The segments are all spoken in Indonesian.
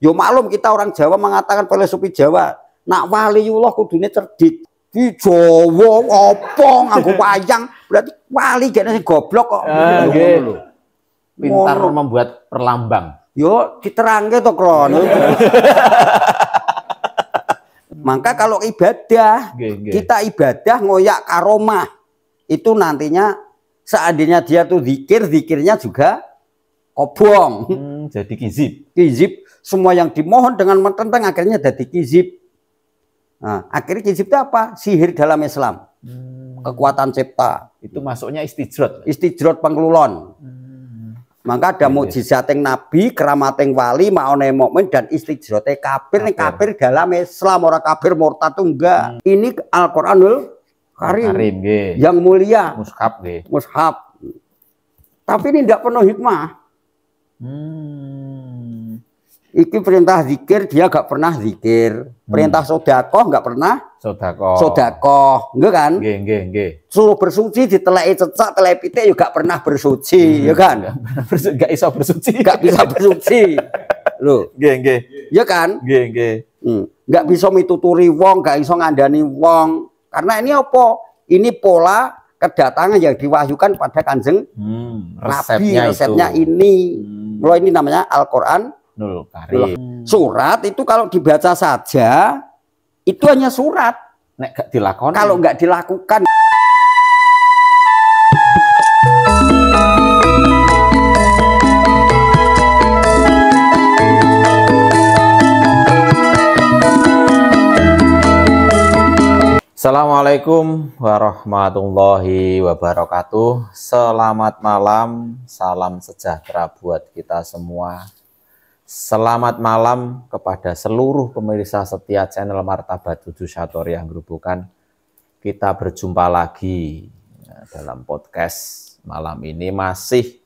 Yo maklum kita orang Jawa mengatakan filosofi Jawa, nak waliullah kudune cerdik. Di Jawa apa nganggo wayang, berarti wali gene sing goblok kok. Pintar membuat perlambang. Yo diterangke to, Kron. Maka kalau ibadah, kita ibadah ngoyak karomah, itu nantinya seandainya dia tuh zikirnya juga kobong. Jadi kizib. Kizib, semua yang dimohon dengan mententang akhirnya jadi kizib. Nah, akhirnya kizib itu apa? Sihir dalam Islam. Kekuatan cipta. Itu masuknya istijrot. Istijrot penglulon. Maka ada mukjizat Nabi, keramat wali, maone mukmin dan istijrot kafir. Kafir dalam Islam, orang kafir murtad itu enggak. Ini Al-Qur'anul Karim, yang mulia. Mushaf. Tapi ini tidak penuh hikmah. Iki perintah zikir dia gak pernah zikir. Perintah sodakoh gak pernah sodakoh. Enggak kan? Suruh bersuci diteleki cecak, telek pitik juga gak pernah bersuci, ya kan? Gak bisa bersuci. Gak bisa bersuci. Loh. Ya kan? Gak bisa mituturi wong, gak bisa ngandani wong. Karena ini apa? Ini pola kedatangan yang diwahyukan pada Kanjeng Nabi. Resepnya ini. Mulai ini namanya Al-Qur'an Karim. Surat itu kalau dibaca saja itu hanya surat. Nek gak dilakoni. Kalau nggak dilakukan. Assalamualaikum warahmatullahi wabarakatuh. Selamat malam, salam sejahtera buat kita semua. Selamat malam kepada seluruh pemirsa setia channel Martabat 7 Syatoria Gerobokan. Kita berjumpa lagi dalam podcast malam ini masih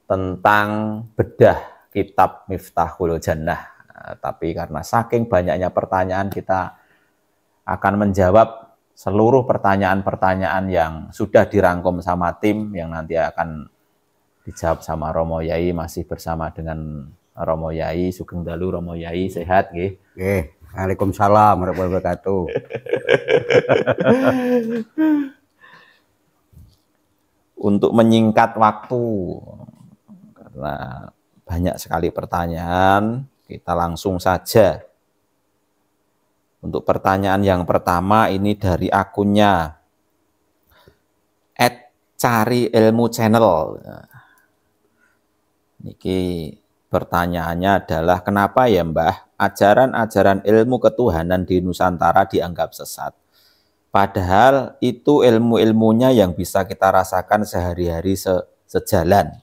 tentang bedah kitab Miftahul Jannah. Tapi karena saking banyaknya pertanyaan, kita akan menjawab seluruh pertanyaan-pertanyaan yang sudah dirangkum sama tim yang nanti akan dijawab sama Romo Yai. Masih bersama dengan Romo Yai Sugeng Dalu. Romo Yai sehat nggih? Nggih. Waalaikumsalam warahmatullahi wabarakatuh. Untuk menyingkat waktu karena banyak sekali pertanyaan, kita langsung saja. Untuk pertanyaan yang pertama ini dari akunnya @cariilmu_channel. Niki pertanyaannya adalah, kenapa ya Mbah ajaran-ajaran ilmu ketuhanan di Nusantara dianggap sesat? Padahal itu ilmu-ilmunya yang bisa kita rasakan sehari-hari sejalan.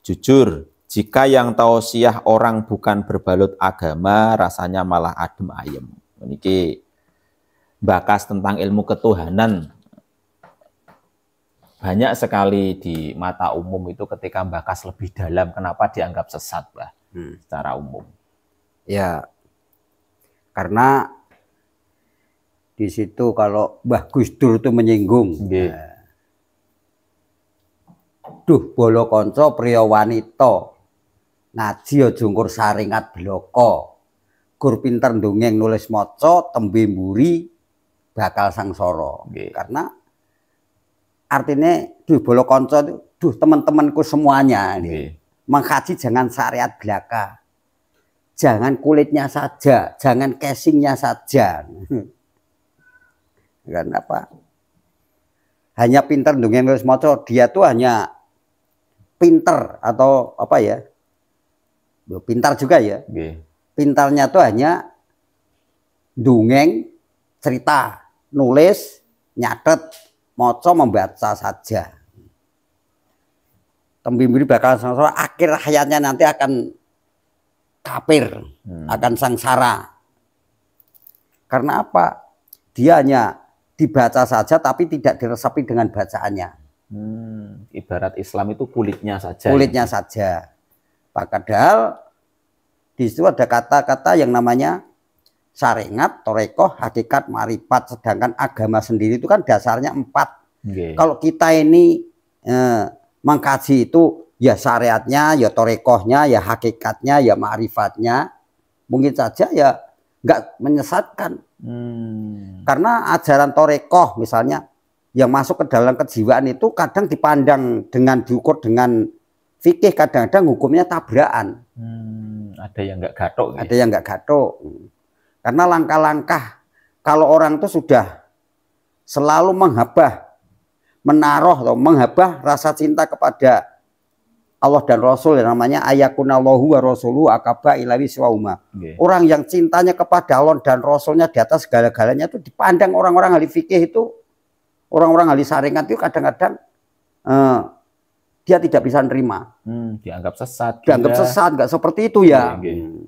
Jujur, jika yang tausiah orang bukan berbalut agama, rasanya malah adem ayem. Niki bakas tentang ilmu ketuhanan. Banyak sekali di mata umum itu ketika bakas lebih dalam, kenapa dianggap sesat, Mbah, secara umum? Ya, karena di situ kalau Mbah Gus Dur itu menyinggung. Duh bolo konco priya wanita, ngaji aja ngkur saringat bloko. Gur pinter ndongeng nulis maca, tembe mburi bakal sangsara. Karena artinya duh bolo konco itu, duh teman-temanku semuanya ini. Mengkaji jangan syariat belaka. Jangan kulitnya saja, jangan casingnya saja. Kenapa? Hanya pinter ndongeng nulis maca, dia tuh hanya pinter atau apa ya? Pintar juga ya. Pintarnya tuh hanya dongeng, cerita, nulis, nyatet, maca, membaca saja. Tembimbiri bakal sangsara, akhir hayatnya nanti akan kafir, akan sangsara. Karena apa? Dia hanya dibaca saja tapi tidak diresapi dengan bacaannya. Ibarat Islam itu kulitnya saja. Kulitnya saja. Padahal di situ ada kata-kata yang namanya syariat, torekoh, hakikat, marifat. Sedangkan agama sendiri itu kan dasarnya 4. Kalau kita ini mengkaji itu ya syariatnya, ya torekohnya, ya hakikatnya, ya ma'rifatnya, mungkin saja ya nggak menyesatkan. Karena ajaran torekoh misalnya yang masuk ke dalam kejiwaan itu kadang dipandang dengan diukur dengan fikih, kadang-kadang hukumnya tabrakan. Ada yang nggak gatok. Ada yang nggak gatok. Karena langkah-langkah kalau orang itu sudah selalu menghabah rasa cinta kepada Allah dan Rasul, yang namanya ayakunallahu wa rasuluhu akaba ilawi siwauma. Orang yang cintanya kepada Allah dan Rasulnya di atas segala-galanya itu dipandang orang-orang ahli fikih itu, orang-orang ahli syariat itu kadang-kadang dia tidak bisa nerima. Dianggap sesat. Dianggap sesat, nggak seperti itu ya.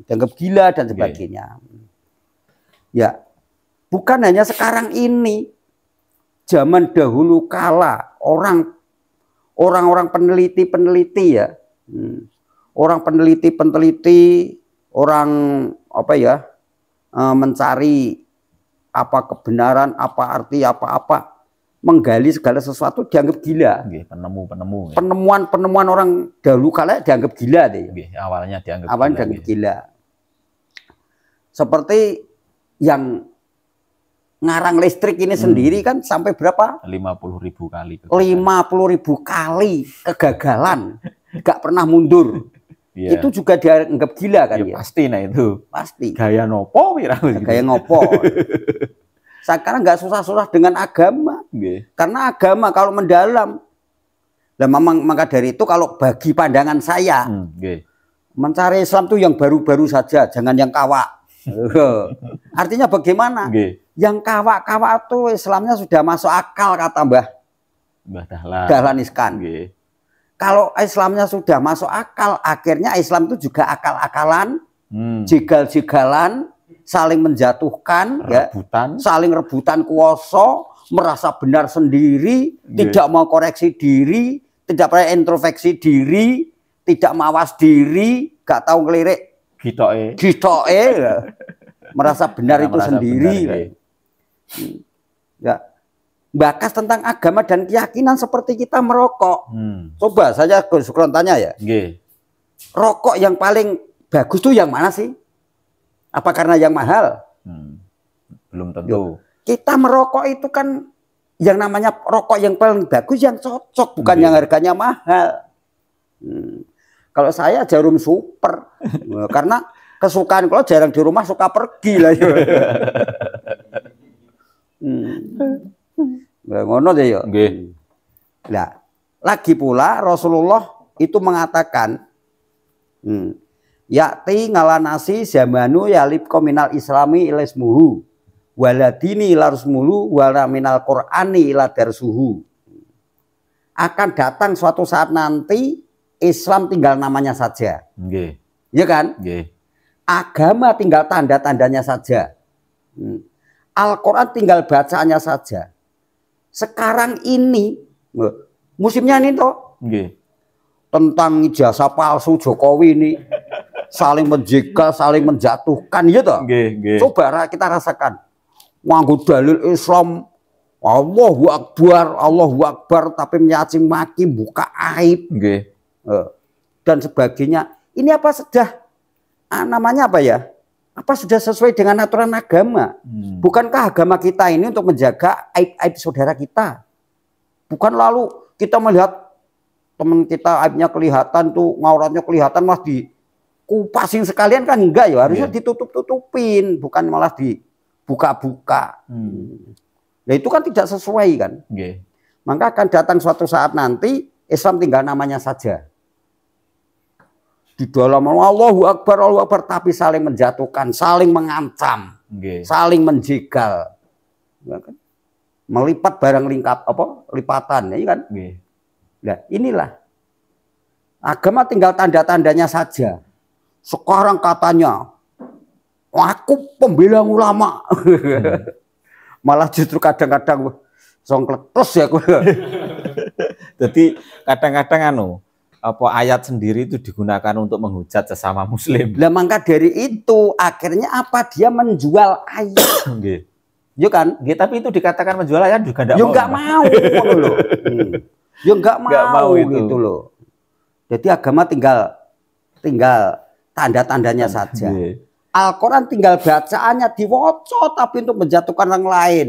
Dianggap gila dan sebagainya. Ya, bukan hanya sekarang ini. Zaman dahulu kala orang-orang peneliti ya, orang peneliti, orang apa ya, mencari apa kebenaran, apa arti, apa-apa, menggali segala sesuatu dianggap gila. Penemu-penemu. Penemuan orang dahulu kala dianggap gila deh. Awalnya dianggap gila. Seperti yang ngarang listrik ini sendiri kan sampai berapa? 50.000 kali. 50.000 kali kegagalan, nggak pernah mundur. Itu juga dianggap gila kan ya? Pasti, nah itu. Pasti. Gaya nopo, gaya ngopo. Sekarang nggak susah-susah dengan agama. Karena agama kalau mendalam, dan maka dari itu kalau bagi pandangan saya, mencari Islam tuh yang baru-baru saja, jangan yang kawak. Artinya bagaimana? Yang kawak-kawak itu Islamnya sudah masuk akal, kata Mbah Dahlan Iskan. Kalau Islamnya sudah masuk akal, akhirnya Islam itu juga akal-akalan, jegal-jegalan, saling menjatuhkan, saling rebutan kuasa, merasa benar sendiri, tidak mau koreksi diri, tidak pernah introspeksi diri, tidak mawas diri, gak tahu ngelirik, gitoke, merasa benar itu sendiri. Ya, bakas tentang agama dan keyakinan seperti kita merokok. Coba saja Gus Sukron tanya ya. Rokok yang paling bagus tuh yang mana sih? Apa karena yang mahal? Belum tentu. Kita merokok itu kan yang namanya rokok yang paling bagus yang cocok, bukan yang harganya mahal. Kalau saya Jarum Super, karena kesukaan kalau jarang di rumah, suka pergi lah. Ngono deh yo. Nah, lagi pula Rasulullah itu mengatakan, yakti ngalanasi zamanu yalibko minal islami ilasmuhu waladini ilarusmulu wala minal qur'ani ila darsuhu. Akan datang suatu saat nanti Islam tinggal namanya saja. Iya kan? Agama tinggal tanda-tandanya saja. Al-Quran tinggal bacaannya saja. Sekarang ini musimnya ini toh tentang ijazah palsu Jokowi ini, saling menjegal, saling menjatuhkan, gitu. Coba kita rasakan. Nganggo dalil Islam, Allahu Akbar, tapi mencaci maki, buka aib, dan sebagainya. Ini apa sudah namanya apa ya? Apa sudah sesuai dengan aturan agama? Bukankah agama kita ini untuk menjaga aib-aib saudara kita? Bukan lalu kita melihat teman kita aibnya kelihatan tuh, ngauratnya kelihatan, malah dikupasin sekalian, kan enggak ya, harusnya ditutup-tutupin, bukan malah dibuka-buka. Ya itu kan tidak sesuai kan. Maka akan datang suatu saat nanti Islam tinggal namanya saja. Di dalam Allahu Akbar, tapi saling menjatuhkan, saling mengancam, saling menjegal, melipat barang lipatan, ya kan? Nah, inilah agama tinggal tanda-tandanya saja. Sekarang katanya, aku pembela ulama, malah justru kadang-kadang songkletos ya. Jadi kadang-kadang ayat sendiri itu digunakan untuk menghujat sesama muslim. Lah maka dari itu akhirnya apa, dia menjual ayat. Ya kan? Tapi itu dikatakan menjual ayat juga enggak mau. Ya enggak mau loh. Ya enggak mau gitu loh. Jadi agama tinggal tanda-tandanya saja. Al-Quran tinggal bacaannya diwoco tapi untuk menjatuhkan orang lain.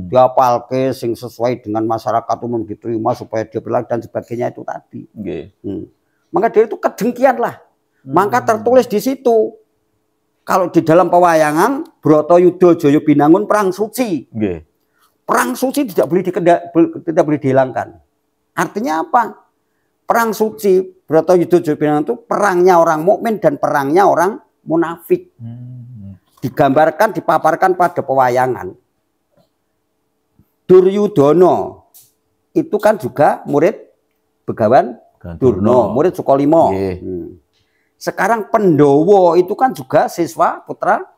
Diapalke sing sesuai dengan masyarakat umum diterima supaya dia berlaku dan sebagainya itu tadi. Maka dari itu kedengkian lah. Maka tertulis di situ. Kalau di dalam pewayangan Bratayuda Jaya Binangun perang suci. Perang suci tidak boleh dihilangkan. Artinya apa? Perang suci Bratayuda Jaya Binangun itu perangnya orang mukmin dan perangnya orang munafik. Digambarkan, dipaparkan pada pewayangan. Duryudono itu kan juga murid Begawan Durna, murid Sukolimo. Sekarang Pandhawa itu kan juga siswa putra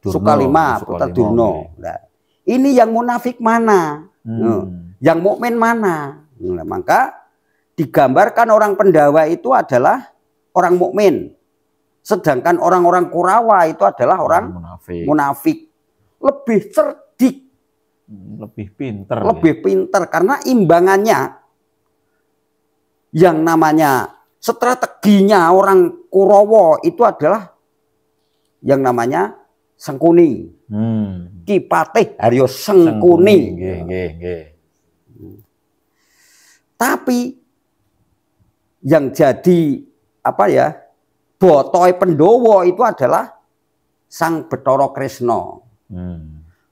Sukalima, putra Durna. Nah, ini yang munafik mana? Yang mukmin mana? Nah, maka digambarkan orang Pandhawa itu adalah orang mukmin. Sedangkan orang-orang Kurawa itu adalah orang munafik. Lebih cerdik. Lebih pinter. Lebih pinter. Karena imbangannya yang namanya strateginya orang Kurawa itu adalah yang namanya Sengkuni. Ki Patih Haryo Sengkuni. Tapi yang jadi apa ya? Botoy Pandhawa itu adalah Sang Bathara Kresna.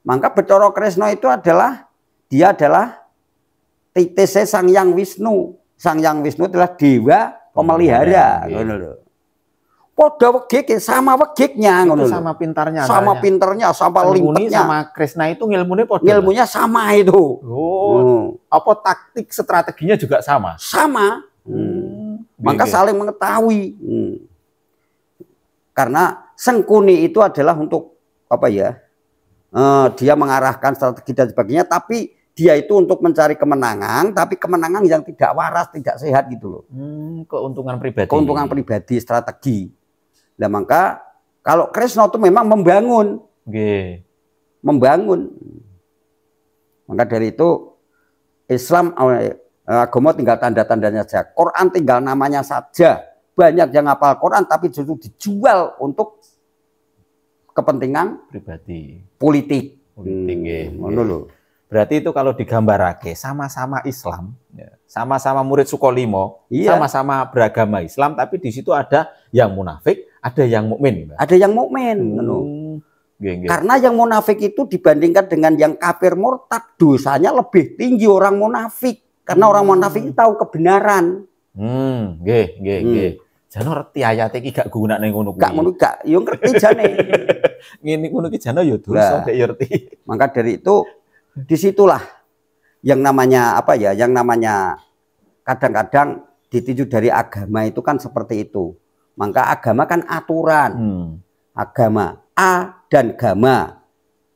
Maka Bathara Kresna itu adalah titisnya Sang Hyang Wisnu. Sang Hyang Wisnu adalah dewa pemelihara. Padha wegik sama wegiknya ngono lho. Sama pintarnya. Sama pintarnya, sama limpetnya. Sama Kresna itu ngilmunya padha. Ngilmunya sama itu. Apa taktik strateginya juga sama? Sama. Maka saling mengetahui. Karena Sengkuni itu adalah untuk apa ya? Dia mengarahkan strategi dan sebagainya, tapi dia itu untuk mencari kemenangan, tapi kemenangan yang tidak waras, tidak sehat gitu loh. Keuntungan pribadi. Keuntungan pribadi, strategi. Nah maka kalau Kresna itu memang membangun. Membangun. Maka dari itu Islam agama tinggal tanda-tandanya saja. Quran tinggal namanya saja. Banyak yang hafal Quran tapi justru dijual untuk kepentingan pribadi, politik. Berarti itu kalau digambarake sama-sama Islam, sama-sama murid Sukolimo, sama-sama beragama Islam, tapi di situ ada yang munafik, ada yang mukmin. Ada yang mukmin. Karena yang munafik itu dibandingkan dengan yang kafir murtad, dosanya lebih tinggi orang munafik. Karena orang munafik tahu kebenaran. Jane ngerti ayat iki gak gunane ngono kuwi. Gak ngono gak, yo ngerti jane. Ngene ngono ki jane yo dosa dek ngerti. Maka dari itu disitulah yang namanya apa ya? Yang namanya kadang-kadang ditinju dari agama itu kan seperti itu. Maka agama kan aturan. Agama a dan gama.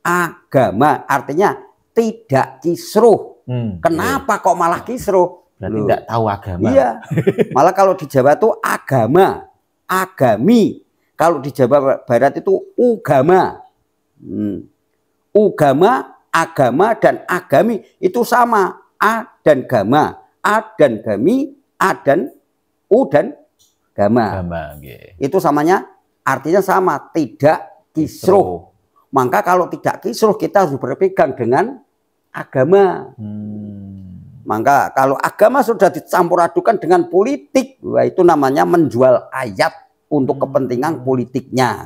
Agama artinya tidak kisruh. Kenapa kok malah kisruh? Berarti tidak tahu agama. Iya. Malah kalau di Jawa itu agama, agami. Kalau di Jawa Barat itu ugama. Ugama, agama dan agami itu sama. A dan gama, A dan gami, A dan U dan gama. Itu samanya artinya sama, tidak kisruh. Maka kalau tidak kisruh kita harus berpegang dengan agama. Maka kalau agama sudah dicampur adukan dengan politik, wah itu namanya menjual ayat untuk kepentingan politiknya.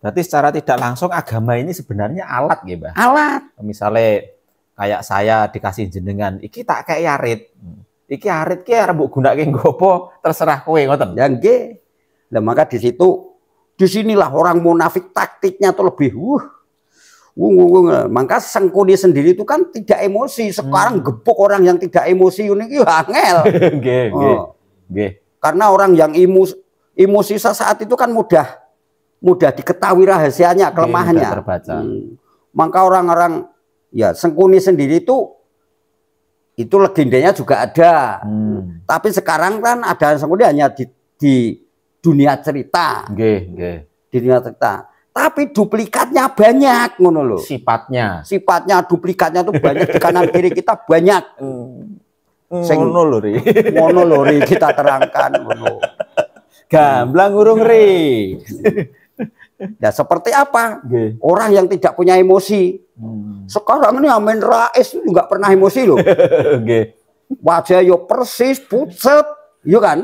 Berarti secara tidak langsung agama ini sebenarnya alat ya, Mbah? Alat. Misalnya kayak saya dikasih jenengan, iki tak kayak arit. Iki arit ki arep mbok gunakake nggopo, terserah kowe ngoten. Ya nggih. Nah, maka disinilah orang munafik taktiknya tuh lebih maka Sengkuni sendiri itu kan tidak emosi. Sekarang gebuk orang yang tidak emosi ini angel. Karena orang yang emosi saat itu kan mudah diketahui rahasianya, kelemahannya. Maka orang-orang ya Sengkuni sendiri itu legendanya juga ada. Tapi sekarang kan ada Sengkuni hanya di dunia cerita. Di dunia cerita. Tapi duplikatnya banyak ngono lho. Sifatnya duplikatnya tuh banyak di kanan kiri kita banyak. Ngono lho Ri. Ngono lho Ri, kita terangkan ngono. Gamblang urung Ri. Ya seperti apa? Nggih. Orang yang tidak punya emosi. Sekarang ini Amin Rais juga pernah emosi loh. Nggih. Wajah yo persis, pucet, yo kan?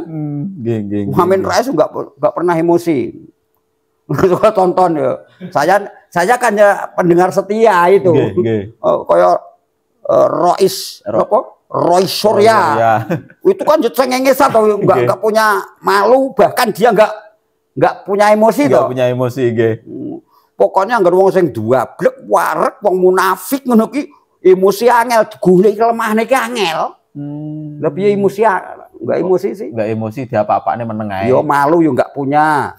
Nggih, nggih. Amin Rais enggak pernah emosi. Coba tonton ya. Saya kan ya pendengar setia itu. Kayak Rois apa? Roy Surya. Itu kan cengenges atau enggak punya malu, bahkan dia enggak punya emosi toh. Enggak punya emosi nggih. Pokoknya anggere wong sing duablek, warek, wong munafik ngono ki emosi angel digoleki kelemahane ki angel. Lah piye emosi enggak emosi sih? Enggak emosi diapa-apane meneng ae. Yo malu yo enggak punya.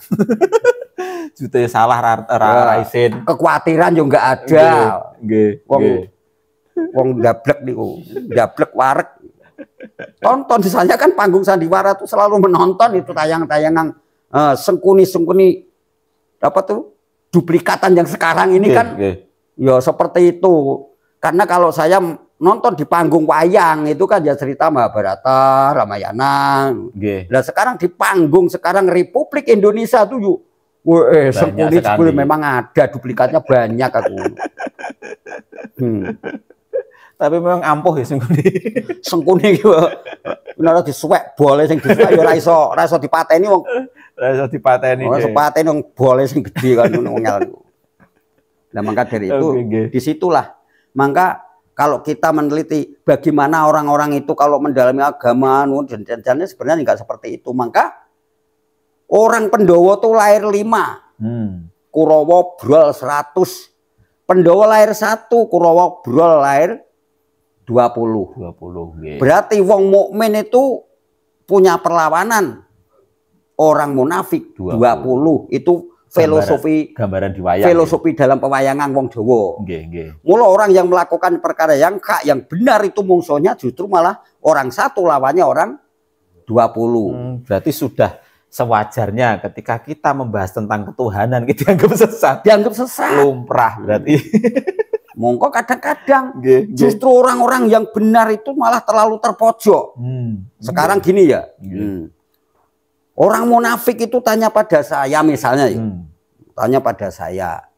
Jute salah raisin. Kekhawatiran yo enggak ada. Nggih. Wong dablek niku, dablek warek. Tonton misalnya kan panggung sandiwara tuh selalu menonton itu tayangan-tayangan sengkuni-sengkuni apa tuh duplikatan yang sekarang ini kan ya seperti itu. Karena kalau saya nonton di panggung wayang itu kan ya cerita Mahabharata, Ramayana. Nah sekarang di panggung sekarang Republik Indonesia tuh yuk, sengkuni memang ada duplikatnya banyak aku. Tapi memang ampuh ya sengkuni. Sengkuni gitu. Benar disuwek boleh sing disuwek ya ora iso dipateni wong. Ora iso dipateni. Ora iso pateni wong boleh sing gedhe kan ngono ngel. Nah, maka dari itu disitulah. Maka kalau kita meneliti bagaimana orang-orang itu kalau mendalami agama dan sebenarnya enggak seperti itu. Maka orang Pendowo tuh lahir 5. Kurawa Brol 100. Pendowo lahir 1, Kurawa Brol lahir 20. Berarti wong mukmin itu punya perlawanan. Orang munafik 20. Itu filosofi gambaran di wayang. Filosofi dalam pewayangan wong Jawa. Mula orang yang melakukan perkara yang benar itu musuhnya justru malah orang satu lawannya orang 20. Berarti sudah sewajarnya ketika kita membahas tentang ketuhanan kita dianggap sesat. Dianggap sesat. Lumrah berarti. Mongko kadang-kadang justru orang-orang yang benar itu malah terlalu terpojok. Sekarang gini ya, orang munafik itu tanya pada saya misalnya, tanya pada saya,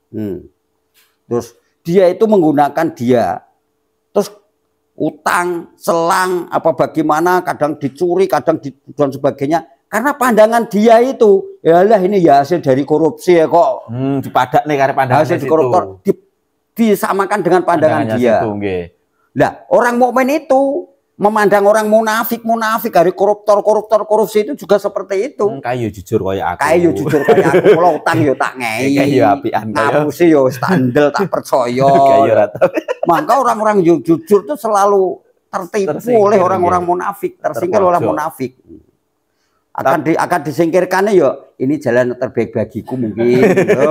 terus dia itu menggunakan terus utang, selang, apa bagaimana, kadang dicuri, kadang dan sebagainya. Karena pandangan dia itu, yalah ini ya hasil dari korupsi ya kok. Dipadak nih karena pandangan hasil koruptor. Disamakan dengan pandangan dia. Nah, orang mukmin itu memandang orang munafik dari korupsi itu juga seperti itu. Kayak jujur kayak aku. Kayak jujur kayak aku, kalau utang yo tak ngei. Kayak apian ngapusi yo standel tak percaya. Maka orang-orang jujur itu selalu tertipu oleh orang-orang munafik, tersingkir oleh munafik. Akan disingkirkannya yo ini jalan terbaik bagiku mungkin.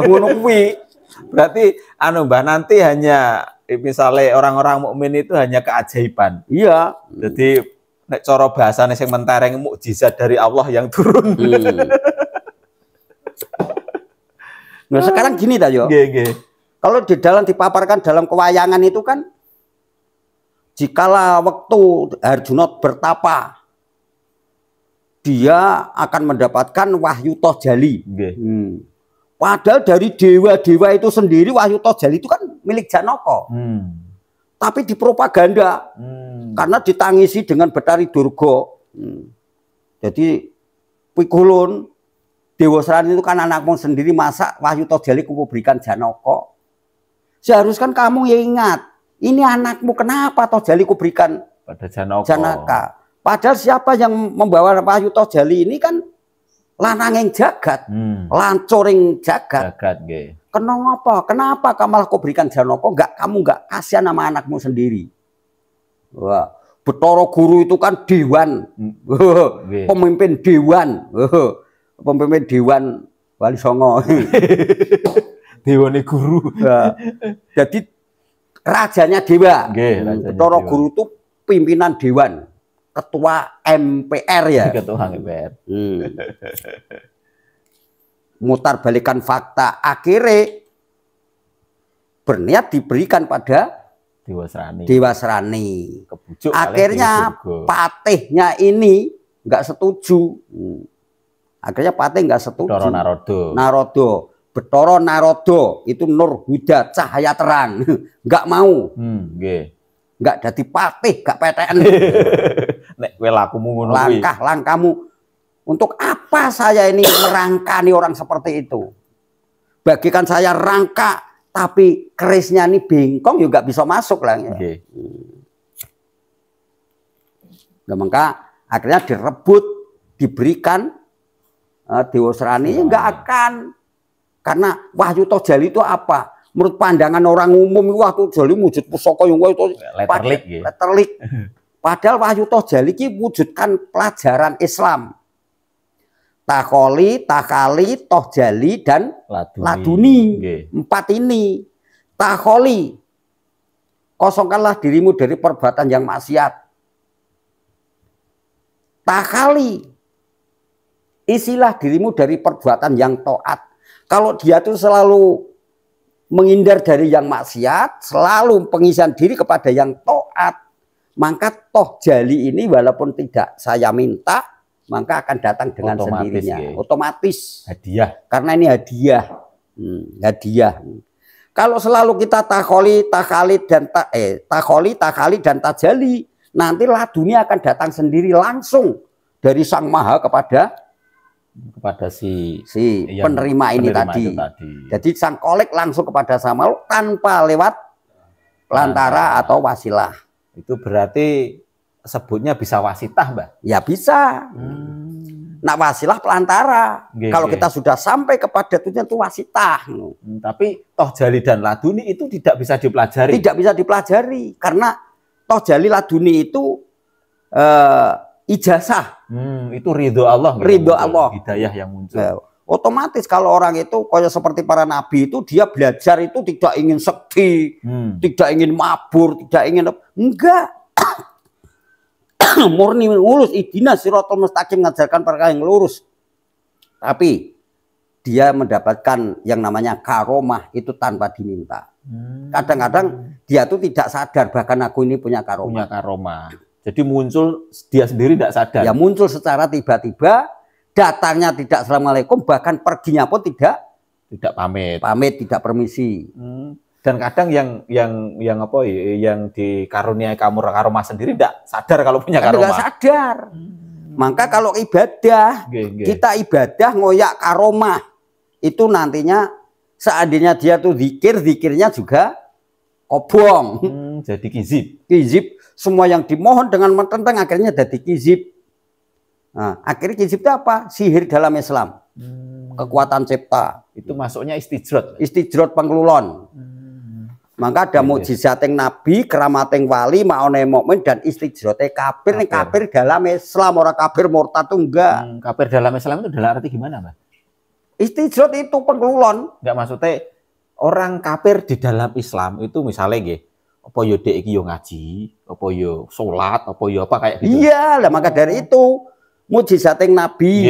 Ngono kuwi. Berarti Mbah nanti hanya misalnya orang-orang mukmin itu hanya keajaiban. Iya. Jadi nek cara bahasane sing mentereng mukjizat dari Allah yang turun. Nah, sekarang gini ta yo. Kalau di dalam dipaparkan dalam kewayangan itu kan jikala waktu Arjuna bertapa dia akan mendapatkan wahyu toh jali. Padahal dari dewa-dewa itu sendiri wahyu toh jali itu kan milik Janaka. Tapi dipropaganda. Karena ditangisi dengan Betari Durga. Jadi pikulun Dewa Seran itu kan anakmu sendiri, masa wahyu toh jali kubu berikan Janaka. Seharusnya kan kamu ya ingat, ini anakmu kenapa toh jali kuberikan pada Janaka. Padahal siapa yang membawa wahyu toh jali ini kan lananging jagat, lancoring jagat. Kenapa kamu malah kau berikan Janaka? Kamu enggak kasihan sama anakmu sendiri. Wah, Bathara Guru itu kan dewan, pemimpin dewan, pemimpin dewan Wali Songo. Dewane guru. Jadi rajanya dewa. Bathara Guru itu pimpinan dewan. Ketua MPR ya. Ketua MPR. Mutar balikan fakta, akhirnya berniat diberikan pada Dewa Serani. Kebujuk akhirnya patihnya ini nggak setuju. Akhirnya patih nggak setuju. Betoro Narodo itu Nur Huda cahaya terang. Nggak mau. Nggak jadi patih, nggak PTN. Nek kowe lakumu ngono kuwi. Langkah-langkahmu. Untuk apa saya ini merangkani orang seperti itu? Bagikan saya rangka, tapi kerisnya ini bengkong juga bisa masuk lah. Ya. Nah, maka akhirnya direbut, diberikan Dewa Serani nggak akan. Karena Wahyu Tojali itu apa? Menurut pandangan orang umum, Wahyu Tojali wujud pusaka yang itu letterlik. Padahal Wahyu Tojali ini wujudkan pelajaran Islam. Takoli, Takali, Tojali, dan Laduni. 4 ini. Takoli, kosongkanlah dirimu dari perbuatan yang maksiat. Takali, isilah dirimu dari perbuatan yang taat. Kalau dia tuh selalu menghindar dari yang maksiat, selalu pengisian diri kepada yang taat, maka Tojali ini walaupun tidak saya minta, maka akan datang dengan sendirinya. Otomatis. Hadiah. Karena ini hadiah. Hadiah. Kalau selalu kita takoli, takali, dan tajali, nanti laduni akan datang sendiri langsung dari Sang Maha kepada si penerima ini tadi. Jadi sang kolek langsung kepada Sang Maha tanpa lewat pelantara atau wasilah. Itu berarti sebutnya bisa wasitah, Mbak? Ya bisa. Nah, wasilah pelantara. Kalau kita sudah sampai kepada tujuan itu wasitah. Tapi Tojali dan Laduni itu tidak bisa dipelajari. Tidak bisa dipelajari karena Tojali Laduni itu ijazah. Itu ridho Allah. Ridho Allah. Hidayah yang muncul. Otomatis kalau orang itu kayak seperti para nabi itu dia belajar itu tidak ingin sekti, tidak ingin mabur, tidak ingin enggak. Murni lurus, ihdinas siratal mustaqim, mengajarkan perkara yang lurus. Tapi dia mendapatkan yang namanya karomah itu tanpa diminta. Kadang-kadang dia tuh tidak sadar bahkan aku ini punya karomah. Jadi muncul dia sendiri tidak sadar. Ya muncul secara tiba-tiba, datangnya tidak assalamualaikum, bahkan perginya pun tidak pamit, tidak permisi. Dan kadang yang dikaruniai karomah sendiri tidak sadar kalau punya karomah. Tidak sadar. Maka kalau ibadah, kita ibadah ngoyak karomah, itu nantinya seandainya dia tuh zikirnya juga kobong. Jadi kizib. Semua yang dimohon dengan mententang akhirnya jadi kizib. Nah, akhirnya kizib itu apa? Sihir dalam Islam. Kekuatan cipta. Itu masuknya istijrot. Istijrot penglulon. Maka ada mukjizating nabi, keramating wali, maone mukmin dan istijrote kafir. Nih kafir dalam Islam, orang kafir murtad itu enggak. Kafir dalam Islam itu dalam arti gimana, Mbak? Istijrot itu penglulon. Enggak, maksudnya orang kafir di dalam Islam itu misalnya nggih, apa yo dek iki yo ngaji, apa yo salat, apa yo apa kayak gitu. Iya, lah maka dari itu mukjizating nabi,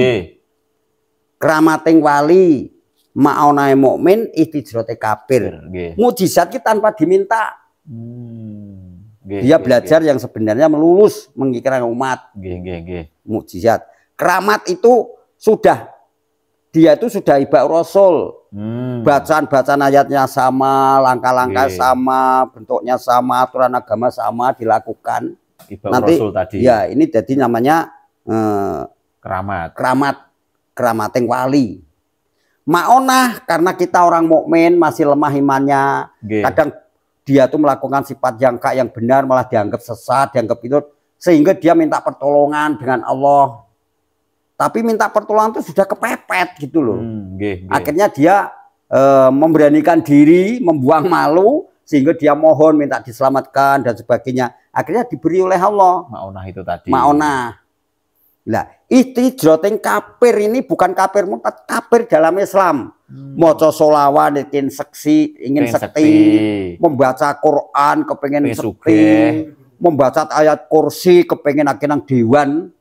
keramating wali, ma'onai mukmin, istijrote kafir. Mujizat kita tanpa diminta. Dia belajar yang sebenarnya melulus mengikrarkan umat. Mujizat. Keramat itu sudah dia itu sudah ibak rasul. Bacaan ayatnya sama, langkah-langkah sama, bentuknya sama, aturan agama sama dilakukan. Nanti rasul tadi. Ya, ini jadi namanya keramating wali. Ma'onah karena kita orang mukmin masih lemah imannya. Kadang dia tuh melakukan sifat jangka yang benar malah dianggap sesat, dianggap itu sehingga dia minta pertolongan dengan Allah. Tapi minta pertolongan itu sudah kepepet gitu loh. Akhirnya dia memberanikan diri, membuang malu sehingga dia mohon minta diselamatkan dan sebagainya. Akhirnya diberi oleh Allah. Ma'onah itu tadi. Ma'onah. Nah, istijroting kafir ini bukan kafir murtad, kafir dalam Islam. Maca sholawat ingin sekti, membaca Quran kepengen sekti, membaca ayat kursi kepengen akhirnya dewan,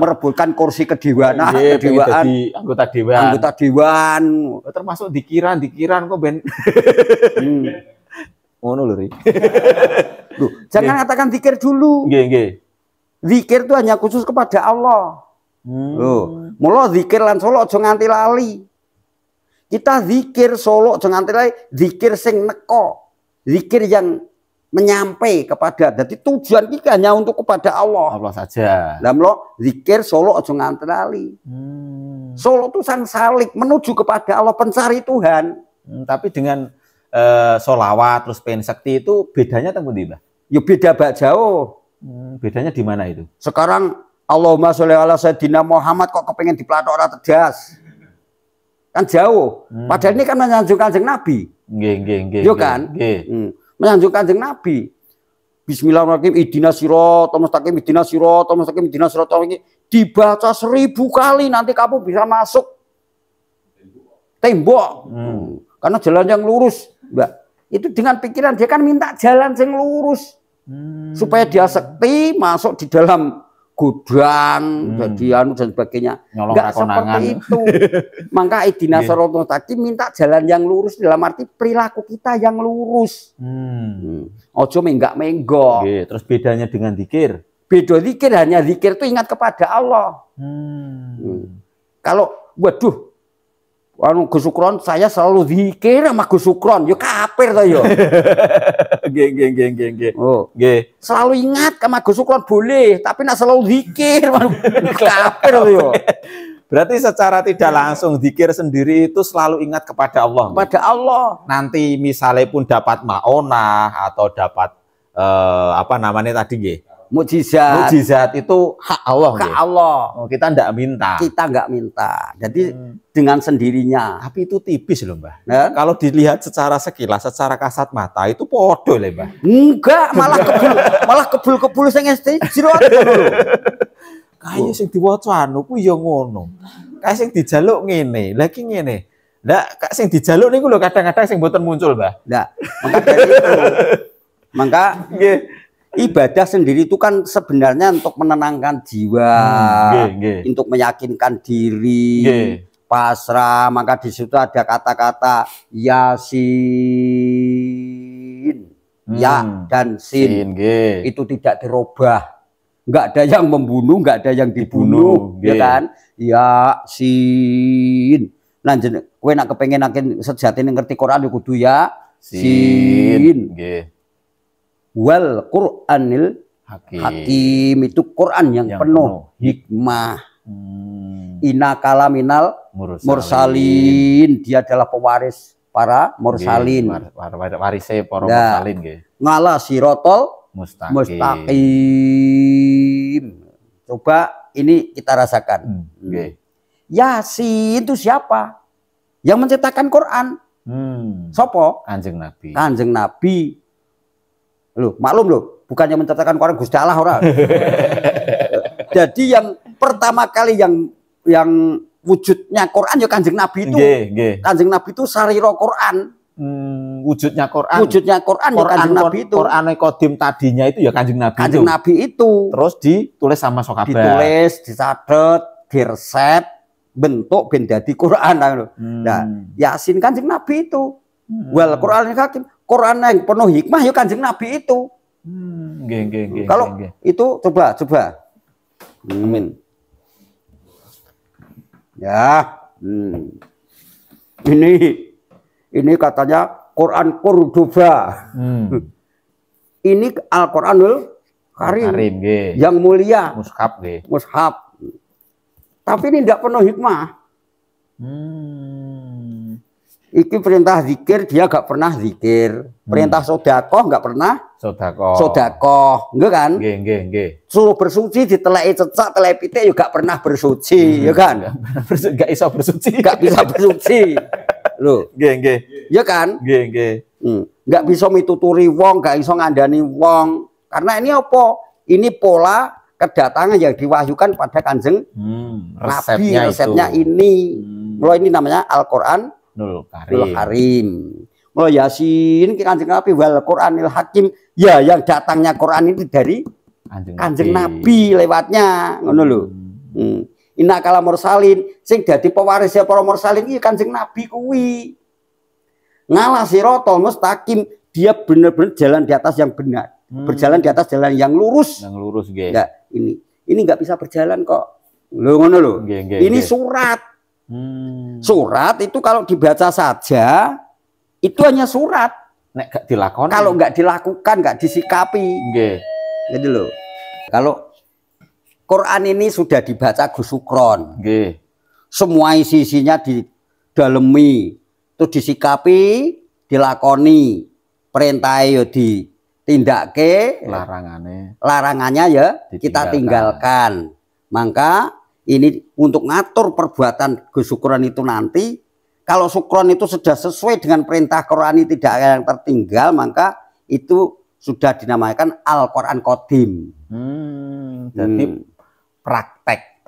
merebutkan kursi kedewaan, anggota dewan, termasuk dikiran kok ben. Ngono lho, Ri. Loh, jangan katakan zikir dulu. Nggih, nggih. Zikir itu hanya khusus kepada Allah. Loh, mula zikir lan solo aja nganti lali. Kita zikir solo aja nganti lali, zikir sing neko. Zikir yang menyampai kepada, jadi tujuan kita hanya untuk kepada Allah. Allah saja. Lah mlo zikir solo aja nganti lali. Solo itu sang salik menuju kepada Allah, pencari Tuhan. Tapi dengan solawat terus pengen sekti itu bedanya tentang pundi, Mbah? Ya beda bak jauh. Bedanya di mana itu? Sekarang Allahumma sholli ala sayyidina Muhammad kok kepengen diplatok ora tegas. Kan jauh. Padahal ini kan menyanjung Kanjeng Nabi. Nggih. Yo kan? Menyanjung Kanjeng Nabi. Bismillahirrahmanirrahim, ihdinas siratal mustaqim, ihdinas siratal mustaqim, ihdinas siratal mustaqim. Dibaca 1000 kali nanti kamu bisa masuk tembok. Karena jalan yang lurus, Mbak. Itu dengan pikiran dia kan minta jalan yang lurus. Supaya dia sekti masuk di dalam gudang, jadi anu dan sebagainya. Enggak seperti itu. Maka ihdinas siratal mustaqim minta jalan yang lurus dalam arti perilaku kita yang lurus. Ojo menggak-menggok. Terus bedanya dengan zikir? Beda zikir, hanya zikir itu ingat kepada Allah. Kalau waduh, anu Gus Sukron, saya selalu zikir sama Gus Sukron, yo kafir to yo. Nggih. Oh, nggih. Selalu ingat sama Gus Sukron boleh, tapi nak selalu zikir kafir to yo. Berarti secara tidak langsung zikir sendiri itu selalu ingat kepada Allah. Kepada Allah. Nanti misalnya pun dapat maonah atau dapat apa namanya tadi nggih? Mukjizat itu hak Allah. Hak Allah. Oh, kita enggak minta. Kita enggak minta. Jadi dengan sendirinya. Tapi itu tipis loh, Mbah. Nah, kalau dilihat secara sekilas, secara kasat mata itu podo lah, Mbah. Enggak, malah kebul sing istijrot ngono lho. Kayak sing diwaca anu ku ya ngono. Kayak sing dijaluk ngene, lagi ngene. Ndak, kayak sing dijaluk niku lho kadang-kadang sing mboten muncul, Mbah. Ndak. Maka dari itu. Maka nggih. Ibadah sendiri itu kan sebenarnya untuk menenangkan jiwa, untuk meyakinkan diri, pasrah. Maka di situ ada kata-kata Yasin, ya dan sin. Itu tidak dirubah. Nggak ada yang membunuh, nggak ada yang dibunuh, ya kan? Yasin. Nah, kowe nak kepengen sejatine ngerti Quran kudu ya sin. Wal Qur'anil Hakim itu Quran yang penuh hikmah. Inna kalaminal mursalin, dia adalah pewaris para mursalin. Warise para mursalin nggih. Ngala sirotol mustaqim. Coba ini kita rasakan. Yasin itu siapa? Yang menciptakan Quran. Sopo? Kanjeng Nabi. Kanjeng Nabi. Loh, maklum loh, bukannya menceritakan Quran Gusti Allah ora. Jadi yang pertama kali yang wujudnya Quran ya Kanjeng Nabi itu. Kanjeng Nabi itu sarira Quran. Wujudnya Quran. Wujudnya Quran ya Kanjeng Nabi itu. Quran Qadim tadinya itu ya Kanjeng Nabi. Kanjeng Nabi itu. Terus ditulis sama sahabat. Ditulis, dicatet, diresep, bentuk ben dadi Quran. Nah, Yasin Kanjeng Nabi itu. Wal Qur'anil Hakim. Quran yang penuh hikmah ya Kanjeng Nabi itu. Kalau itu coba. Amin. Ya. Ini katanya Quran Cordoba. Ini Al-Qur'anul Karim. Yang mulia. Mushaf. Tapi ini tidak penuh hikmah. Iki perintah zikir dia gak pernah zikir. Perintah sodakoh gak pernah sodakoh. Enggak kan? Suruh bersuci diteleki cecak, telek pitik juga gak pernah bersuci, ya kan? Gak bisa bersuci. Gak bisa bersuci. Loh. Ya kan? Gak bisa mituturi wong, gak bisa ngandani wong. Karena ini apa? Ini pola kedatangan yang diwahyukan pada Kanjeng Nabi. Resepnya ini. Mulai ini namanya Al-Qur'an Nul Karim. Mulai Yasin Kanjeng Nabi wal Qur'anil Hakim. Ya, yang datangnya Quran ini dari Kanjeng Nabi lewatnya, ngono lho. Inna kala mursalin sing dadi pewarisé para mursalin iki Kanjeng Nabi kuwi. Ngala siratal mustaqim, dia benar-benar jalan di atas yang benar, berjalan di atas jalan yang lurus. Yang lurus, nggih. Ya, ini nggak bisa berjalan kok. Lho ngono lho. Ini surat. Surat itu kalau dibaca saja itu hanya surat. Nek gak dilakoni. Kalau nggak dilakukan, nggak disikapi. Nggih. Jadi loh. Kalau Quran ini sudah dibaca Gus Sukron. Nggih. Semua isinya didalemi, terus disikapi, dilakoni. Perintah yo ditindakake, larangannya ya kita tinggalkan. Maka ini untuk ngatur perbuatan Gus Sukron itu nanti, kalau Sukron itu sudah sesuai dengan perintah Quran ini tidak ada yang tertinggal, maka itu sudah dinamakan Al-Quran Qadim. Jadi praktek.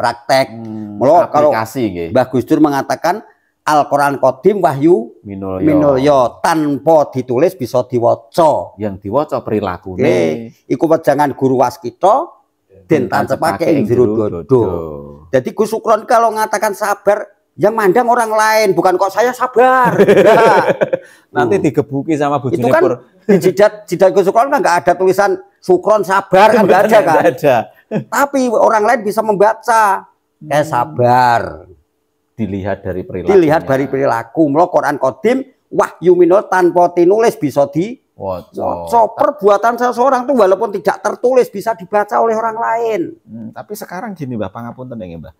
Kalau Mbah Gus Dur mengatakan Al-Quran Qadim wahyu minulya tanpa ditulis bisa diwaca. Yang diwaca perilakunya. Iku wejangan guru waskita den tansepake ing jero dodo. Jadi Gus Sukron kalau mengatakan sabar, yang mandang orang lain, bukan kok saya sabar. Nanti digebuki sama bojone. Itu kan di jidat Gus Sukron kan nggak ada tulisan Sukron sabar kan nggak ada kan. Tapi orang lain bisa membaca kayak sabar. Dilihat dari perilaku. Mula Quran Qadim wahyu minulya tanpa tinulis bisa diwaca. Perbuatan seseorang itu walaupun tidak tertulis bisa dibaca oleh orang lain. Tapi sekarang gini Mbah, pangapunten ya Mbah.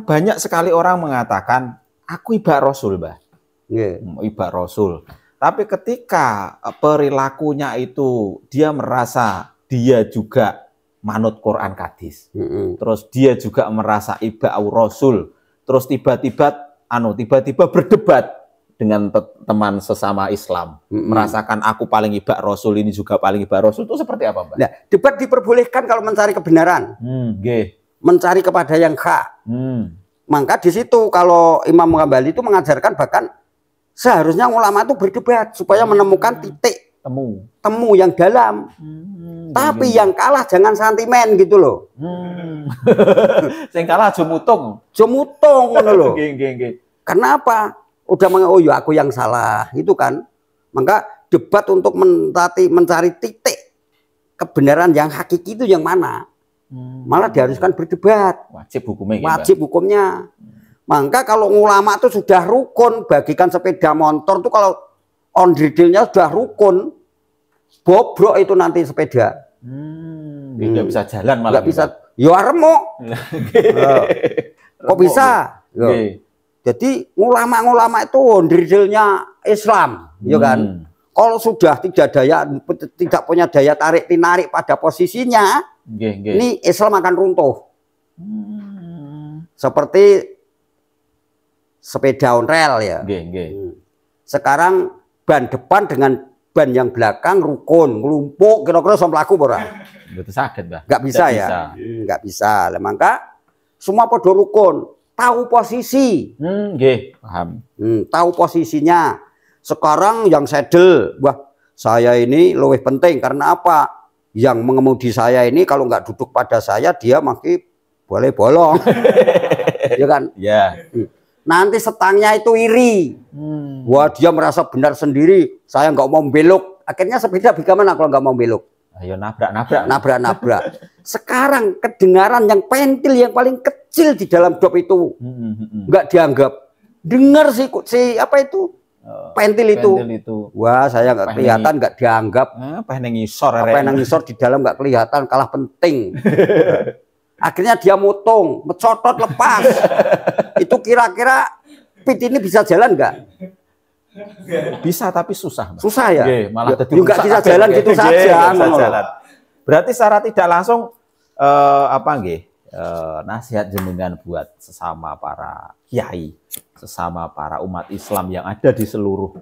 Banyak sekali orang mengatakan aku ibak Rasul, Mbah. Ibak Rasul. Tapi ketika perilakunya itu dia merasa dia juga manut Quran hadis. Terus dia juga merasa ibak Rasul. Terus tiba-tiba berdebat dengan teman sesama Islam, merasakan aku paling ibak Rasul, ini juga paling ibak Rasul, itu seperti apa, Mbak? Nah, debat diperbolehkan kalau mencari kebenaran, mencari kepada yang hak. Maka di situ kalau Imam Ghazali itu mengajarkan bahkan seharusnya ulama itu berdebat supaya menemukan titik temu yang dalam. Tapi yang kalah jangan sentimen gitu loh. Yang kalah jomutung ngono loh. Kenapa? Udah aku yang salah itu kan. Maka debat untuk mencari titik kebenaran yang hakiki itu yang mana? Malah diharuskan berdebat. Wajib hukumnya. Maka kalau ulama itu sudah rukun, bagikan sepeda motor itu kalau ondridilnya sudah rukun, bobrok itu nanti sepeda. Nggak bisa jalan malah. Nggak bisa. Yo remuk. Kok bisa? Jadi ulama-ulama itu ondridilnya Islam, ya kan? Kalau sudah tidak punya daya tarik tinarik pada posisinya, ini Islam akan runtuh. Seperti sepeda onrel ya. Sekarang ban depan dengan ban yang belakang rukun, ngelumpuk, kira-kira sama pelaku ora? Betul sakit, Mbak. Nggak bisa ya? Nggak bisa. Maka semua podo rukun, tahu posisi. Paham. Tahu posisinya. Sekarang yang sedel, wah saya ini lebih penting karena apa? Yang mengemudi saya ini kalau nggak duduk pada saya dia makin boleh bolong, ya kan? Ya. Nanti setangnya itu iri. Wah dia merasa benar sendiri. Saya nggak mau belok. Akhirnya sepeda bagaimana kalau nggak mau belok? Ayo nabrak. Sekarang kedengaran yang pentil yang paling kecil di dalam job itu nggak dianggap. Dengar si apa itu? Pentil itu. Wah saya nggak kelihatan, nggak dianggap. Apa yang ngisor di dalam nggak kelihatan, kalah penting. Akhirnya dia mutung, mencotot lepas. Itu kira-kira pit ini bisa jalan nggak? Bisa tapi susah. Susah ya? Malah juga bisa jalan gitu saja. Berarti secara tidak langsung nasihat jenengan buat sesama para kiai, sesama para umat Islam yang ada di seluruh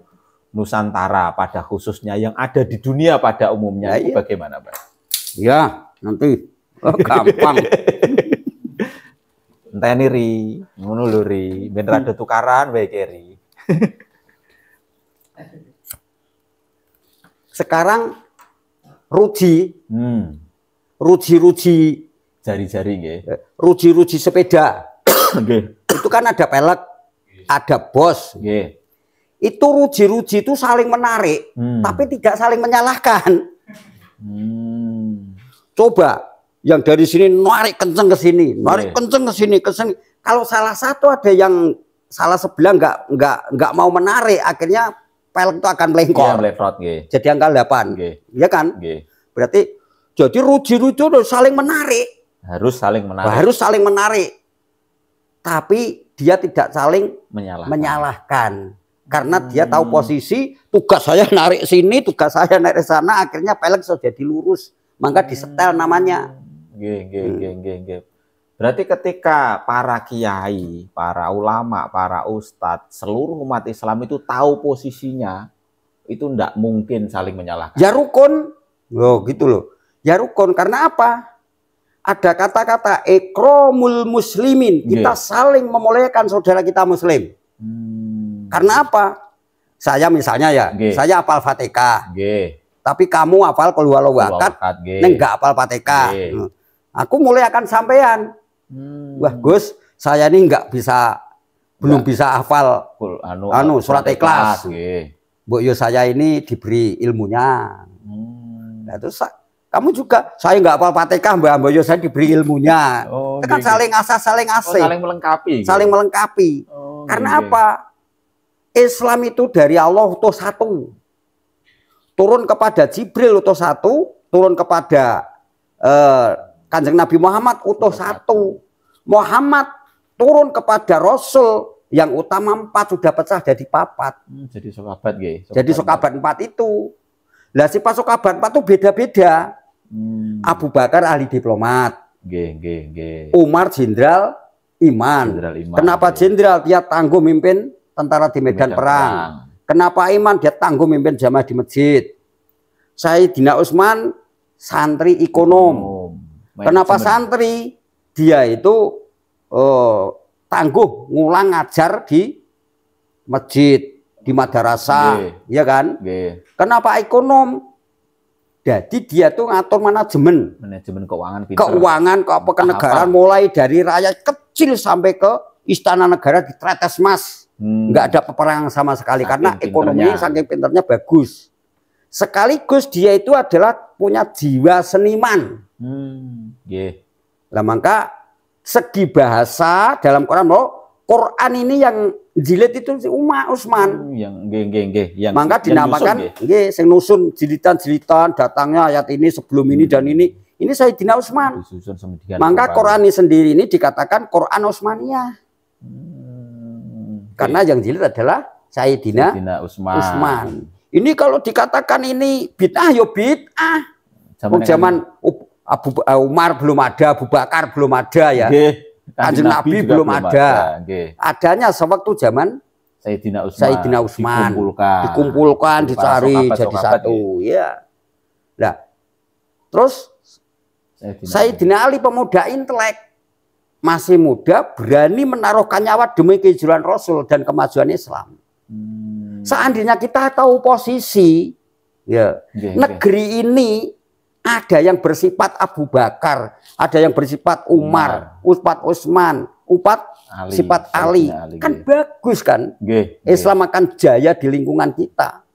Nusantara pada khususnya, yang ada di dunia pada umumnya, itu bagaimana, Pak? Ya, nanti gampang. Enteni ri, ngono lho ri, ben rada tukaran wae keri. Sekarang ruji jari-jari nggih. Ruji sepeda. Itu kan ada pelek, ada bos. itu ruji-ruji itu saling menarik, tapi tidak saling menyalahkan. Coba yang dari sini narik kenceng ke sini, narik kenceng ke sini, ke sini. Kalau salah satu ada yang salah sebelah nggak mau menarik, akhirnya pelek itu akan melengkor. Jadi angka 8, ya kan? Berarti jadi ruji-ruji itu saling menarik. Harus saling menarik. Harus saling menarik. Tapi dia tidak saling menyalahkan. Karena dia tahu posisi, tugas saya narik sini, tugas saya narik sana, akhirnya pelek sudah jadi lurus. Maka disetel namanya. Berarti ketika para kiai, para ulama, para ustadz, seluruh umat Islam itu tahu posisinya, itu tidak mungkin saling menyalahkan. Ya rukun. Loh gitu loh. Ya rukun. Karena apa? Ada kata-kata ikromul muslimin. Kita saling memuliakan saudara kita muslim. Karena apa? Saya misalnya ya, saya hafal Fatihah. Tapi kamu hafal Qul huwallahu ahad, neng enggak hafal Fatihah. Aku muliakan sampean. Wah, Gus, saya ini belum bisa hafal surat Ikhlas. Bu yo saya ini diberi ilmunya. Nah, terus kamu juga, saya nggak hafal Fatihah, Mbak Yo saya diberi ilmunya. Itu kan saling asah, saling asih. Saling melengkapi. Saling melengkapi. Karena apa? Islam itu dari Allah utuh satu. Turun kepada Jibril utuh satu, turun kepada Kanjeng Nabi Muhammad utuh satu. Muhammad turun kepada Rasul yang utama 4 sudah pecah jadi 4. Jadi sokabat Jadi sokabat 4 itu. Lah sifat sokabat 4 itu beda-beda. Abu Bakar ahli diplomat. Umar jenderal iman. Kenapa jenderal? Dia tangguh mimpin tentara di medan perang. Kenapa iman? Dia tangguh mimpin jamaah di masjid. Sayyidina Utsman santri ekonom. Kenapa santri? Dia itu tangguh ngulang ngajar di masjid, di madrasah, ya kan? Kenapa ekonom? Jadi dia tuh ngatur manajemen keuangan, kenegaraan mulai dari rakyat kecil sampai ke istana negara di tretes emas. Nggak ada peperangan sama sekali karena ekonominya saking pinternya bagus. Sekaligus dia itu adalah punya jiwa seniman. Nah, maka segi bahasa dalam Quran ini yang jilid itu Umar Utsman. Yang maka dinamakan sing nusun jilitan-jilitan datangnya ayat ini sebelum ini dan ini Sayyidina Utsman. Maka Quran ini sendiri ini dikatakan Quran Utsmaniyah. Karena yang jilid adalah Sayyidina Utsman. Ini kalau dikatakan ini bid'ah ya bid'ah. Zaman Umar belum ada, Abu Bakar belum ada ya. Kanjeng Nabi belum ada. Adanya sewaktu zaman Sayyidina Utsman. Dikumpulkan, dicari jadi satu. Ya. Nah, terus Sayyidina Ali pemuda intelek. Masih muda, berani menaruhkan nyawa demi kejujuran Rasul dan kemajuan Islam. Seandainya kita tahu posisi, ya, negeri ini ada yang bersifat Abu Bakar, ada yang bersifat Umar, Utsman, sifat Ali. Kan bagus kan? Islam akan jaya di lingkungan kita.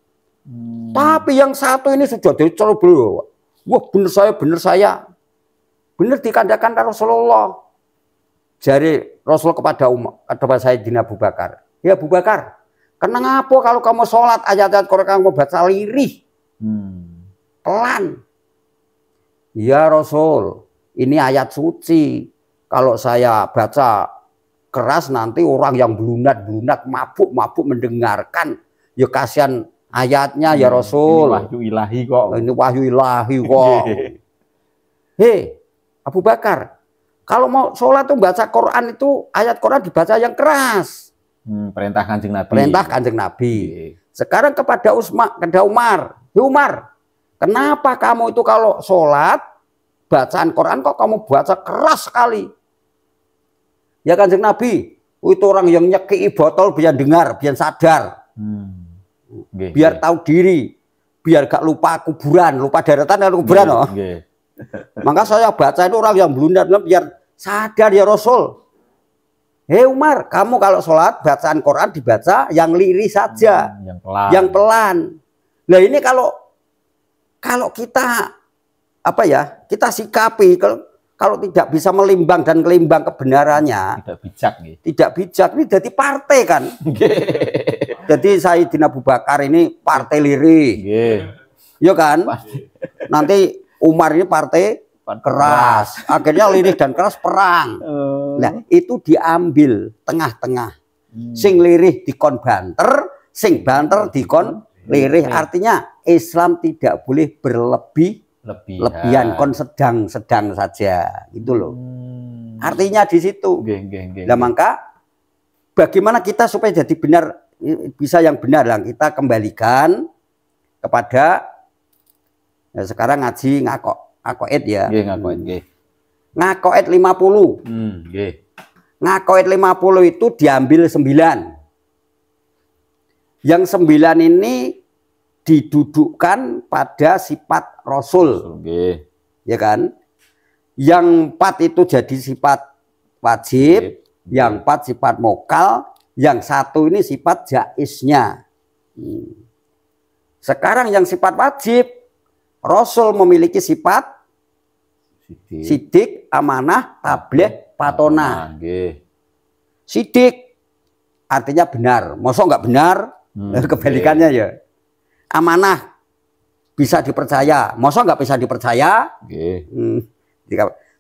Tapi yang satu ini sudah dicoba. Wah, benar saya. Benar dikandalkan Rasulullah. Jari Rasul kepada Sayyidina Abu Bakar. Ya Abu Bakar, kenapa kalau kamu sholat ayat-ayat Quran kamu baca lirih? Pelan. Ya Rasul, ini ayat suci. Kalau saya baca keras nanti orang yang belunat-belunat mabuk mendengarkan. Ya kasihan ayatnya ya Rasul. Ini wahyu ilahi kok. Ini wahyu ilahi kok. Hei Abu Bakar, kalau mau sholat tuh baca Quran itu ayat Quran dibaca yang keras. Perintah Kanjeng Nabi. Perintah Kanjeng Nabi. Sekarang kepada Umar. Hei Umar, kenapa kamu itu kalau sholat bacaan Quran kok kamu baca keras sekali? Ya Kanjeng Nabi, itu orang yang nyeki botol biar dengar, biar sadar, biar tahu diri, biar gak lupa kuburan, lupa daratan dan kuburan. Maka saya baca itu orang yang blunder biar sadar ya Rasul. "Hei Umar, kamu kalau sholat bacaan Quran dibaca yang lirih saja, yang pelan. Yang pelan." Nah ini kalau kita apa ya, kita sikapi kalau tidak bisa melimbang dan kelimbang kebenarannya, tidak bijak nih. Tidak bijak ini jadi partai kan. Jadi Sayyidina Abu Bakar ini partai lirih. Iya kan? Nanti Umar ini partai keras. Akhirnya lirih dan keras perang. Nah, itu diambil tengah-tengah. Sing lirih dikon banter, sing banter dikon lirih. Artinya Islam tidak boleh berlebihan, kon sedang-sedang saja, gitu loh. Artinya di situ. Nah, maka bagaimana kita supaya jadi benar, bisa yang benar lah, kita kembalikan kepada ya sekarang ngaji ngakoid ya. Ngakoid 50. Ngakoid 50 itu diambil 9. Yang 9 ini didudukkan pada sifat Rasul, ya kan? Yang 4 itu jadi sifat wajib, yang 4 sifat mokal, yang 1 ini sifat jaiznya. Sekarang yang sifat wajib, Rasul memiliki sifat sidik, amanah, tabligh, patonah. Sidik artinya benar, masa nggak benar? Kebalikannya ya. Amanah bisa dipercaya, masa nggak bisa dipercaya?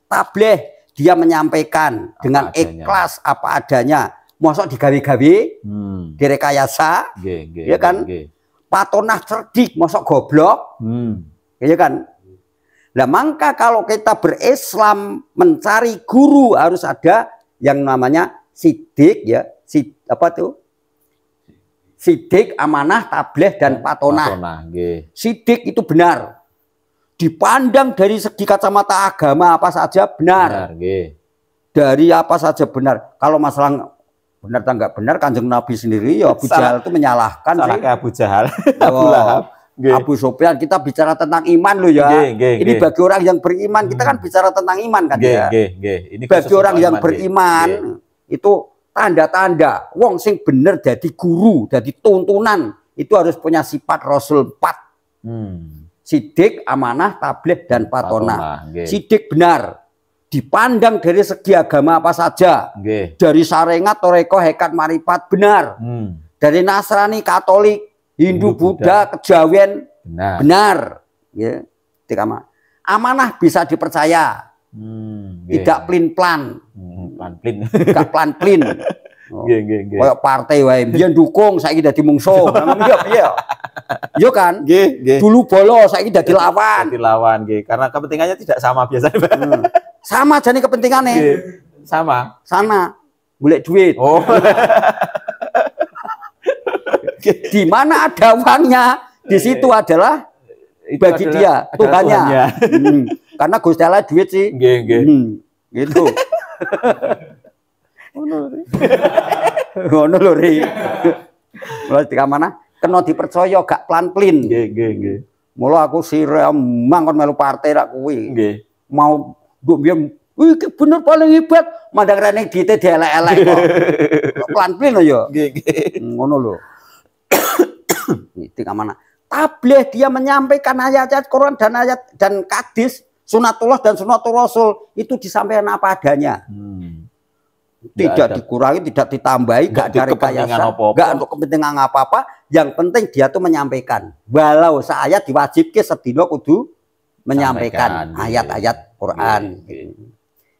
Tabligh dia menyampaikan dengan ikhlas apa adanya, masa digawe-gawe, direkayasa, ya kan? Patonah cerdik, masa goblok, ya kan? Nah, maka kalau kita berislam mencari guru harus ada yang namanya sidik ya, apa tuh? Sidik, amanah, tabligh dan patonah. Sidik itu benar. Dipandang dari segi kacamata agama apa saja benar. Dari apa saja benar. Kalau masalah benar atau enggak benar, Kanjeng Nabi sendiri ya Abu Jahal itu menyalahkan. Salah kayak Abu Jahal. Abu Lahab. Abu Sufyan, kita bicara tentang iman loh ya. Ini bagi orang yang beriman, kita kan bicara tentang iman kan ya. Ini bagi orang yang beriman itu tanda-tanda wong sing bener jadi guru, jadi tuntunan itu harus punya sifat Rasul 4. Sidik, amanah, tabligh dan patonah. Sidik benar, dipandang dari segi agama apa saja. Dari sarengat, toreko, hekat, marifat benar. Dari Nasrani, Katolik, Hindu, Buddha, kejawen benar. Ya. Amanah bisa dipercaya. Tidak plin-plan. Gak plan-plin. Kayak partai wae biyen dukung saiki dadi mungsuh. Iya. Yo kan? Dulu bolo saiki dadi lawan. Karena kepentingannya tidak sama biasanya. Sama jane kepentingannya. Sama. Golek duit. Di mana ada uangnya, di situ adalah bagi dia Tuhannya. Karena Gusti Allah duit sih. Gitu. Ngono lho ri. Mulai di mana kena dipercaya gak plan-plin. Mula aku siremang kon melu partai rak kuwi. Mau nduk biyen iki bener paling hebat, mandang rene diite dielek-elek kok. Plan-plin lho ya. Ngono lho. Di mana? Tabligh dia menyampaikan ayat-ayat Quran dan hadis, sunatullah dan sunatul Rasul itu disampaikan apa adanya. Tidak dikurangi, tidak ditambahi, gak ada rekayasa, gak untuk kepentingan apa-apa. Yang penting dia tuh menyampaikan. Walau seayat diwajibke sedina kudu menyampaikan ayat-ayat Quran.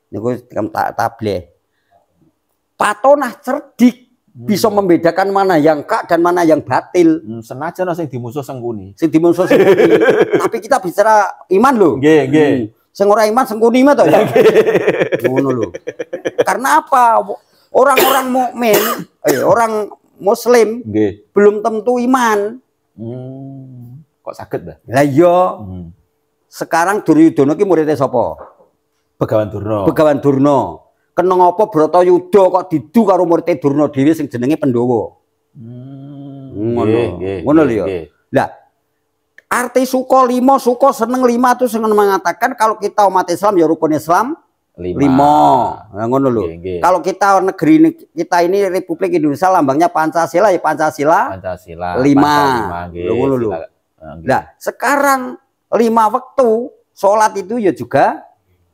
Niku tabligh. Patonah cerdik. Bisa membedakan mana yang hak dan mana yang batil. Senajan sing dimusuh sengkuni. Tapi kita bicara iman loh. Sing ora iman sengkuni mah to ya. Ngono lho. Karena apa? Orang-orang mukmin, orang muslim belum tentu iman. Kok saged, Mbah? Lah iya. Sekarang Duryudana ki muridé sapa? Begawan Durna. Kena ngopo Bratayuda kok didu karo murid Durna dhewe sing jenenge Pandhawa. Ngono lho ya. Lah arti suka 5, suka seneng 5 itu seneng mengatakan kalau kita umat Islam ya rukun Islam, Nah, ngono lho. Kalau kita negeri kita ini Republik Indonesia lambangnya Pancasila ya Pancasila 5. Ngono lho. Nah, sekarang 5 waktu sholat itu ya juga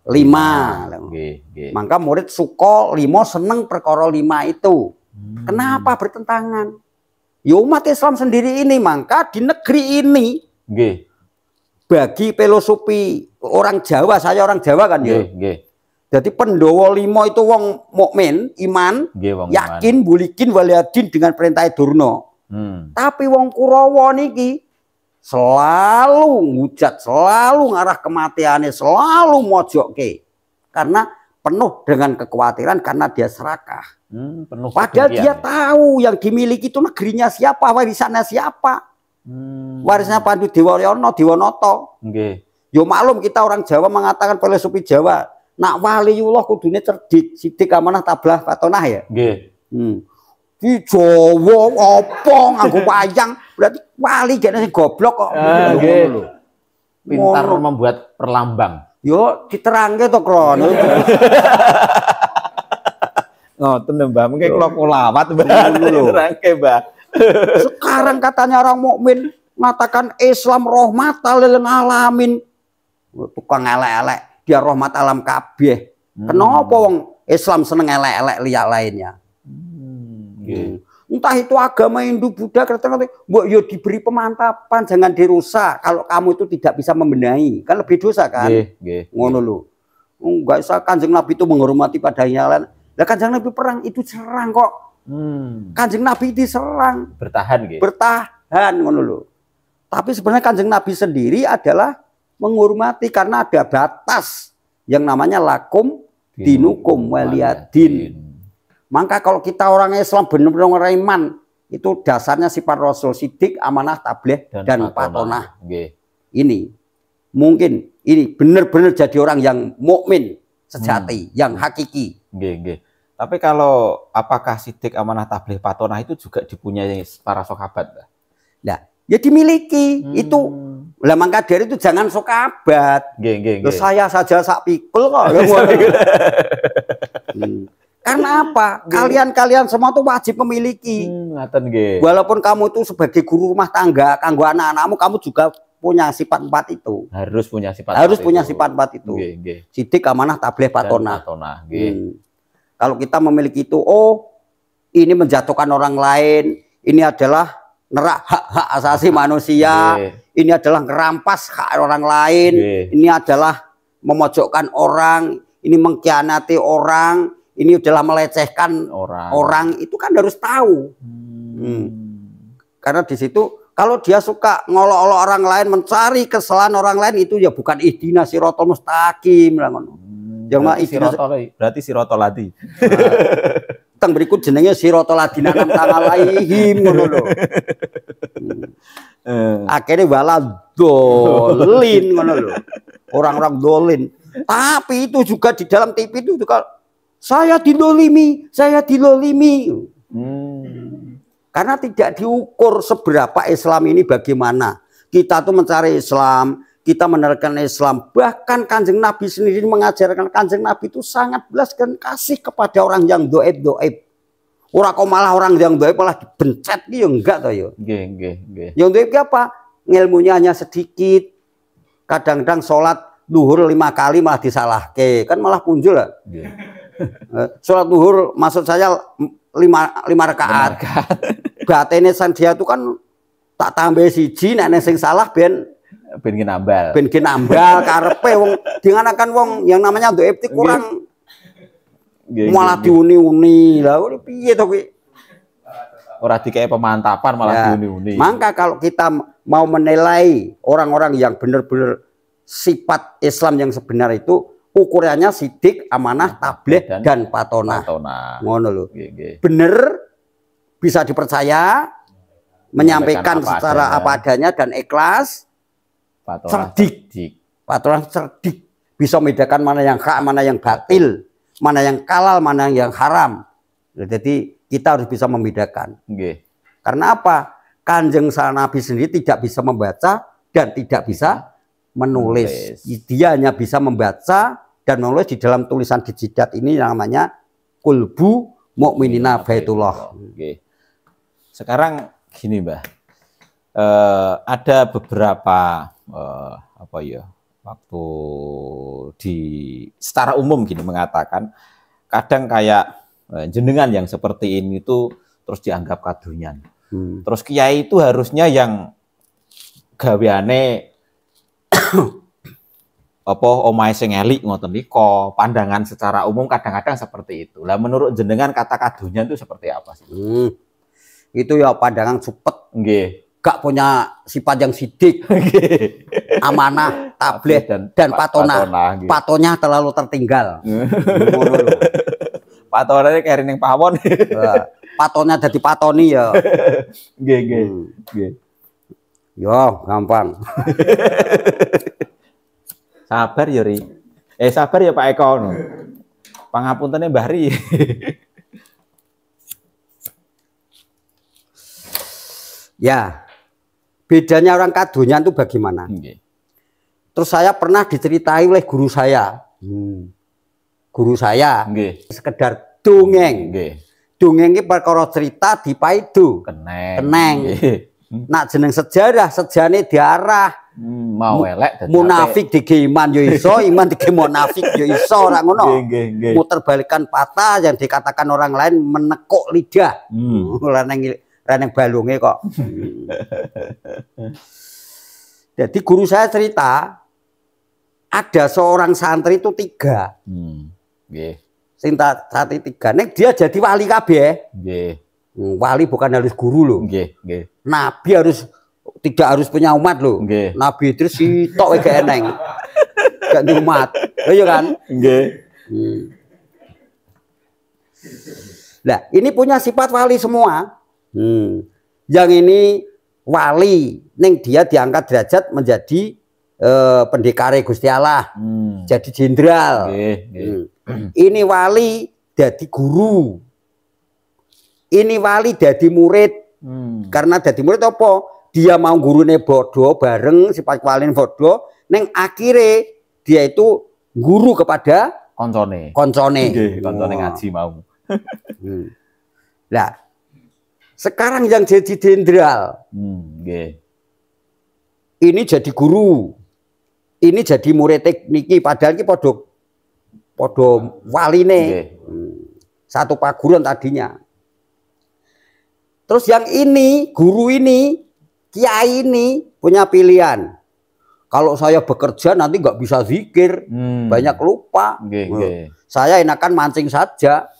5. Maka murid suko 5 seneng perkara 5 itu. Kenapa bertentangan? Ya umat Islam sendiri ini, maka di negeri ini bagi filosofi orang Jawa, saya orang Jawa kan ya. Jadi Pendowo 5 itu wong mukmin, iman, yakin, bulikin, waliadin dengan perintah Durna. Tapi wong Kurawa niki selalu ngujat, selalu ngarah kematiannya, selalu mojokke. Karena penuh dengan kekhawatiran karena dia serakah. Padahal dia tahu yang dimiliki itu negerinya siapa, warisannya siapa. Warisnya Pandu Dewaryono, Dewanoto. Yo maklum kita orang Jawa mengatakan filosofi Jawa, nak waliullah kudune cerdik, sidik amanah tablah patonah ya. Di Jawa apa nganggo wayang, berarti wali gene sing goblok kok. Pintar membuat perlambang. Yo diterangke to, Kron. Ngoten Mbah, mengke kula kulawat terangke, Mbah. Sekarang katanya orang mukmin mengatakan Islam rahmatal lil alamin. Tukang elek-elek, dia rahmat alam kabeh. Kenapa wong Islam seneng elek-elek liya lainnya? Entah itu agama Hindu, Buddha, Kristen, mbok yo diberi pemantapan, jangan dirusak. Kalau kamu itu tidak bisa membenahi, kan lebih dosa kan? Ngono lho. Enggak usah Kanjeng Nabi itu menghormati pada yang lain. Lah Kanjeng Nabi perang itu serang kok. Kanjeng Nabi diserang, bertahan ngono lho. Tapi sebenarnya Kanjeng Nabi sendiri adalah menghormati karena ada batas yang namanya lakum dinukum waliyadin. Maka kalau kita orang Islam benar-benar orang iman, itu dasarnya sifat Rasul, sidik, amanah, tabligh dan patonah. Ini mungkin ini benar-benar jadi orang yang mukmin sejati, yang hakiki. Tapi kalau apakah sidik, amanah, tabligh, patonah itu juga dipunyai para sahabat? Nah, ya dimiliki itu. Lah maka dari itu jangan sokabat. Saya saja sak pikul kok. Karena apa? Kalian semua tuh wajib memiliki. Walaupun kamu itu sebagai guru rumah tangga, kanggo anak-anakmu, kamu juga punya sifat 4 itu. Harus punya sifat 4 itu. Sidik, amanah, tabligh, patonah. Kalau kita memiliki itu, oh ini menjatuhkan orang lain, ini adalah nerak hak-hak asasi manusia, ini adalah ngerampas hak orang lain, ini adalah memojokkan orang, ini mengkhianati orang, ini adalah melecehkan orang, itu kan harus tahu. Karena di situ kalau dia suka ngolok-olok orang lain, mencari kesalahan orang lain, itu ya bukan ihdinas siratal mustaqim lah ngono. Berarti siratal ladi. Teng berikut jenenge siratal ladina nam alaihim ngono lho. Akhirnya waladolin ngono lho. Orang-orang dolin. Tapi itu juga di dalam TV itu juga saya dilolimi. Karena tidak diukur seberapa Islam ini bagaimana. Kita tuh mencari Islam, kita menerapkan Islam. Bahkan Kanjeng Nabi sendiri mengajarkan, Kanjeng Nabi itu sangat belas dan kasih kepada orang yang doib. Orang kok malah orang yang doib malah dibencet gitu, enggak toh ya. Yang doib apa? Ngilmunya hanya sedikit. Kadang-kadang sholat duhur 5 kali malah disalahke, kan malah punjul lah. Sholat duhur maksud saya 5 rakaat. Batene dia itu kan tak tambah siji, nek sing salah ben nambal karepe wong dinganakan wong yang namanya doib itu kurang malah diuni-uni. Lah piye to kuwi? Ora dikei pemantapan malah diuni-uni. Maka kalau kita mau menilai orang-orang yang benar-benar sifat Islam yang sebenar itu ukurannya sidik, amanah, tabligh dan patonah. Ngono lho. Bener, bisa dipercaya, menyampaikan secara apa adanya dan ikhlas. Cerdik. Patonah cerdik, bisa membedakan mana yang hak, mana yang batil, mana yang halal, mana yang haram. Jadi kita harus bisa membedakan. Karena apa? Kanjeng Nabi sendiri tidak bisa membaca dan tidak bisa menulis. Dia hanya bisa membaca dan menulis di dalam tulisan di jidat ini namanya Kulbu Mukminina Baitullah. Oke. Sekarang gini Mbah, ada beberapa apa ya, waktu di secara umum gini mengatakan kadang kayak jenengan yang seperti ini tuh terus dianggap kadunyan. Terus kiai itu harusnya yang gaweane apa omahe sing elik ngoten nika, pandangan secara umum kadang-kadang seperti itu. Lah menurut jenengan kata kadunyan itu seperti apa sih? Itu ya pandangan supet. Nggih. Gak punya sifat yang sidik. Amanah, tabligh dan patona. Patonya terlalu tertinggal. Patonane kaya ning pawon. Patonnya jadi patoni ya. Nggih, nggih. Yo, gampang. Sabar ya, Ri. Sabar ya Pak Eko. Pangapuntene Mbah Ri. Ya, bedanya orang kadunyan itu bagaimana? Terus saya pernah diceritai oleh guru saya. Guru saya, sekedar dongeng. Dongeng ini perkara cerita dipaidu. Keneng. Nak jeneng sejarah, sejarahnya diarah. Mau elek munafik dige iman yo iso, iman dige munafik yo iso, ora ngono. Muterbalikan patah yang dikatakan orang lain menekuk lidah. Reneng balunge kok. Jadi guru saya cerita ada seorang santri itu 3. Santri 3. Nek dia jadi wali kabeh. Wali bukan harus guru loh. Nabi tidak harus punya umat loh. Nabi Idris sitok gak eneng. Gak di umat. Iya kan? Nah, ini punya sifat wali semua. Yang ini wali, neng dia diangkat derajat menjadi pendekare Gusti Allah, jadi jenderal. Ini wali jadi guru, ini wali jadi murid. Karena jadi murid apa? Dia mau gurune bodoh bareng sifat walin bodoh, neng akhirnya dia itu guru kepada koncone ngaji mau. Nah, sekarang yang jadi jenderal, ini jadi guru, ini jadi murid tekniki, padahal ini podo waline, satu paguran tadinya. Terus yang ini, guru ini, kiai ini punya pilihan. Kalau saya bekerja nanti nggak bisa zikir, banyak lupa. Saya enakan mancing saja.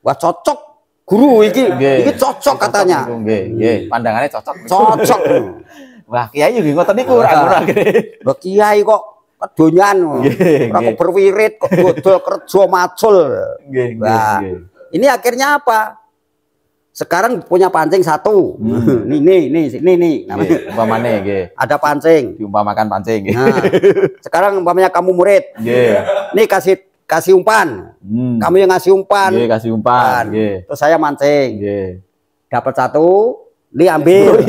Wah cocok. Guru iki cocok katanya. Pandangannya cocok. Wah, kiai juga ngoten niku ora. Lah kiai kok kedonyan. Ora kok berwirid kok dodol kerja macul. Nah, ini akhirnya apa? Sekarang punya pancing 1. Nih. Umpamane nggih. Ada pancing. Diumpamakan pancing. Nah, sekarang umpamanya kamu murid. Nih kasih umpan. Kamu yang ngasih umpan. Kasih umpan. Terus saya mancing. Dapat 1, li ambil.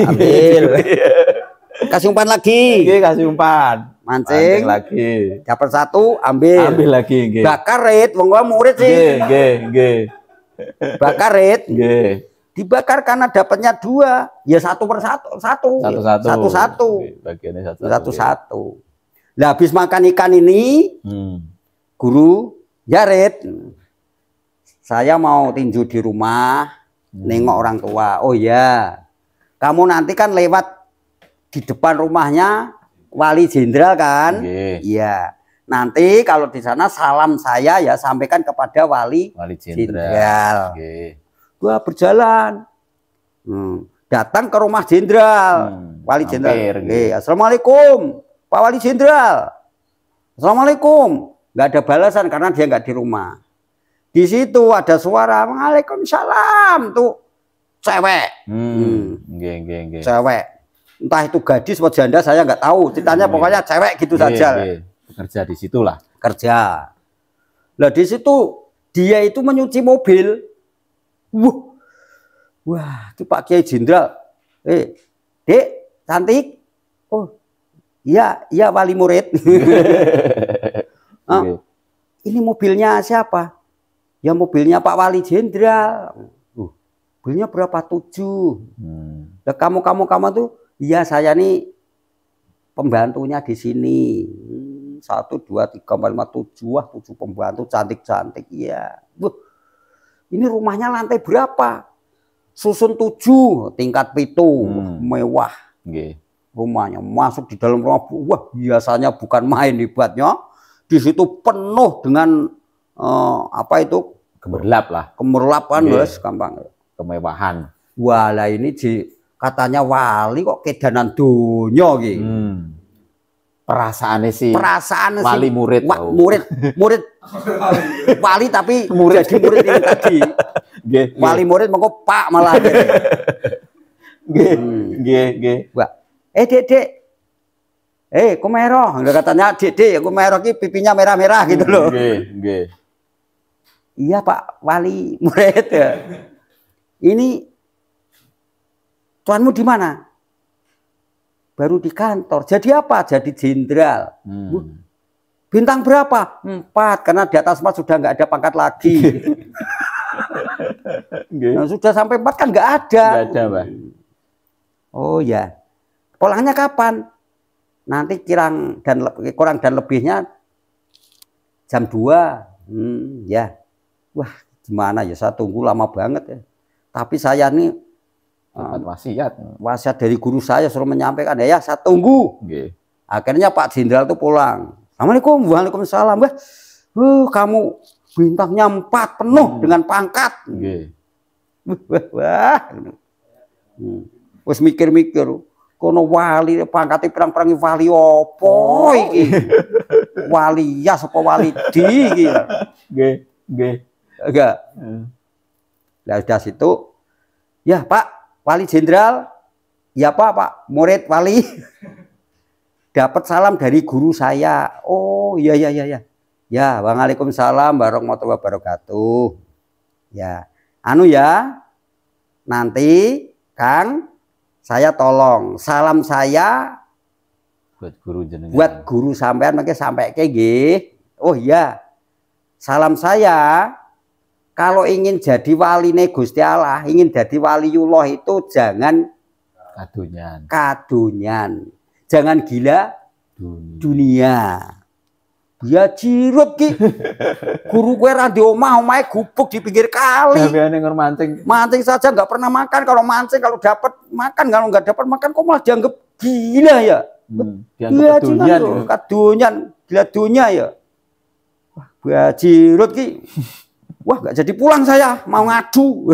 Kasih umpan lagi. Kasih umpan. Mancing lagi. Dapat 1, ambil. Ambil lagi. Bakar rit, wong murid sih. Bakar rit. Dibakar karena dapatnya 2, ya 1 per 1. Satu. Bagiannya satu. Nah, habis makan ikan ini, guru, ya Rit, saya mau tinju di rumah, nengok orang tua. Oh ya, kamu nanti kan lewat di depan rumahnya wali jenderal kan? Iya. Nanti kalau di sana salam saya ya sampaikan kepada wali jenderal. Gua berjalan, datang ke rumah jenderal, wali jenderal. Assalamualaikum, Pak Wali Jenderal. Assalamualaikum. Nggak ada balasan karena dia nggak di rumah. Di situ ada suara Waalaikumsalam tuh cewek. Cewek. Entah itu gadis atau janda saya nggak tahu. Ceritanya pokoknya cewek gitu saja. Kerja di situlah. Kerja. Lah di situ dia itu menyuci mobil. Wah, itu Pak Kiai Jenderal. Dek, cantik. Oh, iya wali murid. Ini mobilnya siapa? Ya mobilnya Pak Wali Jenderal. Mobilnya berapa? 7. Nah, kamu tuh, iya saya nih pembantunya di sini. 1, 2, 3, 4, 5, 7. Wah, 7 pembantu cantik-cantik. Iya. Ini rumahnya lantai berapa? Susun 7, tingkat 7, mewah. Rumahnya masuk di dalam rumah, wah biasanya bukan main hebatnya. Di situ penuh dengan apa itu? Gemerlap lah. Gemerlap kan, guys, gampang. Kemewahan. Walah ini katanya wali kok kedanan dunya gitu. Perasaannya sih. Perasaan wali sih. Murid. Murid. Wali tapi murid. Jadi murid ini tadi. Wali murid mengko Pak malah. Wah. Dek. Kumero. Katanya Dek, kumero ki pipinya merah-merah gitu loh. Iya Pak Wali murid ya. Ini tuanmu di mana? Baru di kantor. Jadi apa? Jadi jenderal. Bintang berapa? 4. Karena di atas 4 sudah nggak ada pangkat lagi. Nah, sudah sampai 4 kan nggak ada. Nggak ada, Pak. Oh ya. Pulangnya kapan? Nanti kurang dan lebihnya jam 2. Ya. Wah, gimana ya? Saya tunggu lama banget ya. Tapi saya nih wasiat dari guru saya suruh menyampaikan ya, saya tunggu. Akhirnya Pak Jenderal itu pulang. Assalamualaikum. Waalaikumsalam. Wah, kamu bintangnya 4 penuh dengan pangkat. Wah. Wis mikir-mikir. Kono wali pangkatnya perang-perangi wali opo iki? Wali ya apa wali di iki? Enggak. Nah, sudah situ. Ya, Pak Wali Jenderal. Ya, Pak Murid Wali. Dapat salam dari guru saya. Oh, iya. Ya, waalaikumsalam warahmatullahi wabarakatuh. Ya, ya. Nanti Kang, saya tolong salam saya buat guru jenengan. Buat guru sampean mangke sampaikke nggih. Oh iya. Salam saya, kalau ingin jadi waline Gusti Allah, ingin jadi waliullah itu jangan kadunyan. Jangan gila dunia. Ya jirut ki. Guru kowe ra di omah-omahe gubuk di pinggir kali. Gaweane ngur mancing. Mancing saja nggak pernah makan. Kalau mancing kalau dapat makan, kalau nggak dapat makan kok malah dianggap gila ya. Dianggap kadunyan, gila dunia ya. Wah, bajirut ki. Wah, nggak jadi pulang saya, mau ngadu.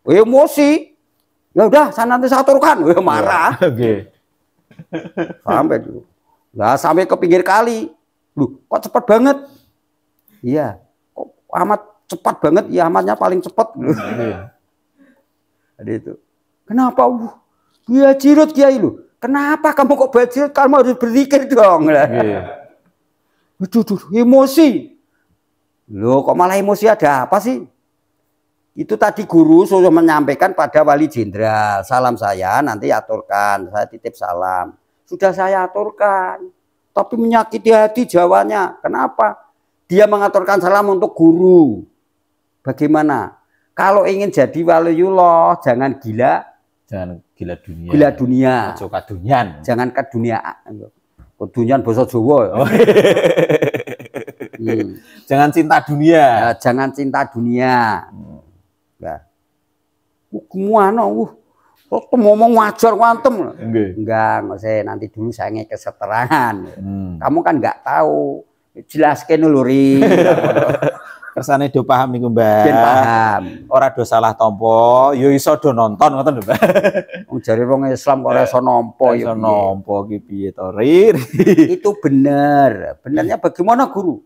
Emosi. Ya udah, saya nanti saya aturkan. Marah. Sampai dulu. Lah sampai ke pinggir kali. Loh, kok cepat banget? Iya. Kok amat cepat banget? Ya amatnya paling cepat. Ada itu. Kenapa? Bajirut Kiai lu. Kenapa kamu kok bajirut? Kamu harus berpikir dong. Emosi. Loh, kok malah emosi, ada apa sih? Itu tadi guru sudah menyampaikan pada Wali Jenderal. Salam saya nanti aturkan. Saya titip salam. Sudah saya aturkan. Tapi menyakiti hati jawabannya. Kenapa? Dia mengaturkan salam untuk guru. Bagaimana? Kalau ingin jadi waliullah, jangan gila. Jangan gila dunia. Gila dunia. Kadunyan. Jangan kaduniaan. Kadunyan basa Jawa. Jangan cinta dunia. Ya, jangan cinta dunia. Nah. Gimana? Kok ngomong wajar wantem? Enggak saya nanti dulu saya ngekes keterangan. Kamu kan nggak tahu. Jelaskan dulu ri. Kersane do paham niku, Mbak. Ben paham. Ora do salah tampa, ya iso do nonton ngoten lho, Mbak. Wong jare wong Islam kok ora iso nampa ya. Iso nampa ki piye to, Ri? Itu benar. Benarnya bagaimana, Guru?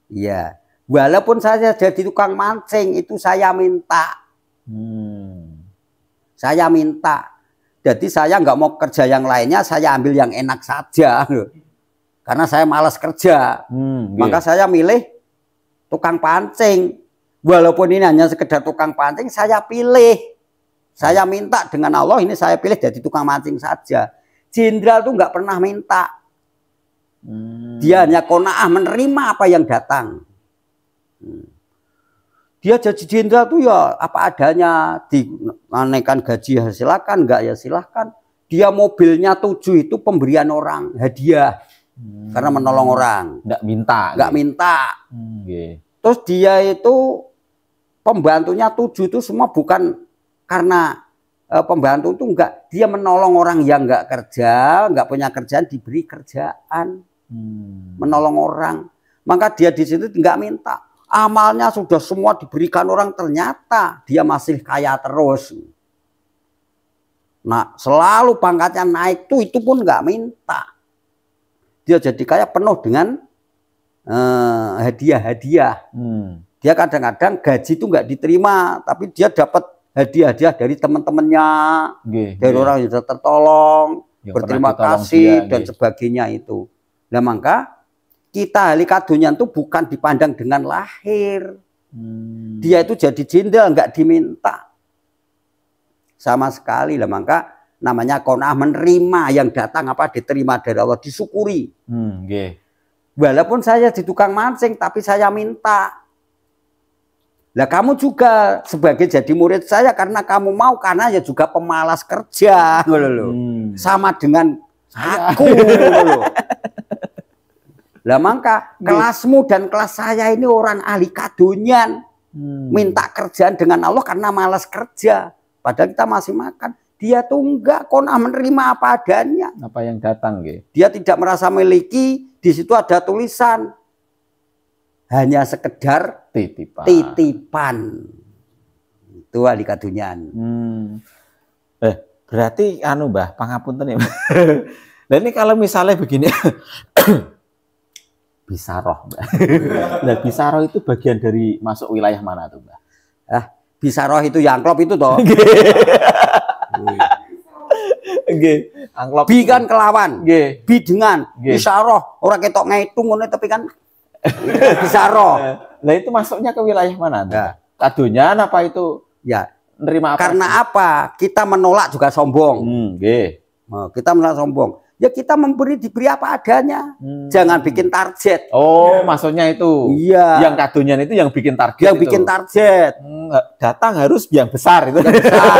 Iya. Walaupun saya jadi tukang mancing itu saya minta. Saya minta. Jadi saya nggak mau kerja yang lainnya, saya ambil yang enak saja. Karena saya malas kerja. Maka saya milih tukang pancing. Walaupun ini hanya sekedar tukang pancing, saya pilih. Saya minta dengan Allah, ini saya pilih jadi tukang mancing saja. Jenderal tuh nggak pernah minta. Dia hanya qanaah menerima apa yang datang. Dia jadi jenderal tuh ya apa adanya, dinaikkan gaji ya silakan, enggak ya silakan. Dia mobilnya 7 itu pemberian orang, hadiah. Karena menolong orang. Enggak minta. Enggak minta. Terus dia itu pembantunya 7 itu semua bukan karena pembantu itu enggak, dia menolong orang yang enggak kerja, enggak punya kerjaan, diberi kerjaan. Menolong orang. Maka dia di situ enggak minta. Amalnya sudah semua diberikan orang, ternyata dia masih kaya terus. Nah, selalu pangkatnya naik tuh, itu pun nggak minta. Dia jadi kaya penuh dengan hadiah-hadiah. Dia kadang-kadang gaji itu nggak diterima, tapi dia dapat hadiah-hadiah dari teman-temannya, dari orang yang sudah tertolong, yang berterima kasih dan sebagainya itu. Nah, maka kita ahli kadunian itu bukan dipandang dengan lahir. Dia itu jadi jenderal nggak diminta sama sekali lah. Maka namanya qanaah, menerima yang datang apa diterima dari Allah, disyukuri. Walaupun saya di tukang mancing tapi saya minta. Lah kamu juga sebagai jadi murid saya karena kamu mau, karena ya juga pemalas kerja loh. Sama dengan aku loh. Lah maka kelasmu dan kelas saya ini orang ahli kadunian, minta kerjaan dengan Allah karena malas kerja. Padahal kita masih makan. Dia tuh enggak, qanaah menerima apa adanya. Apa yang datang, dia tidak merasa memiliki. Di situ ada tulisan hanya sekedar titipan. Itu ahli kadunian. Berarti anu Mbah, pangapunten ya. Nah ini kalau misalnya begini. Bisaroh, Mbak. Nah, bisaroh itu bagian dari masuk wilayah mana tuh, Mbak? Bisaroh itu yangklop itu toh. Angklop. Bi kan kelawan. Bi dengan bisaroh. Orang ketok ngitung ngono tapi kan bisaroh. Nah, itu masuknya ke wilayah mana? Kadunian apa itu? Ya, nerima apa? Karena apa? Kita menolak juga sombong. Kita menolak sombong. Ya kita diberi apa adanya. Jangan bikin target. Oh, maksudnya itu. Iya. Yang kadunian itu yang bikin target. Yang bikin target. Datang harus yang besar itu. Yang besar.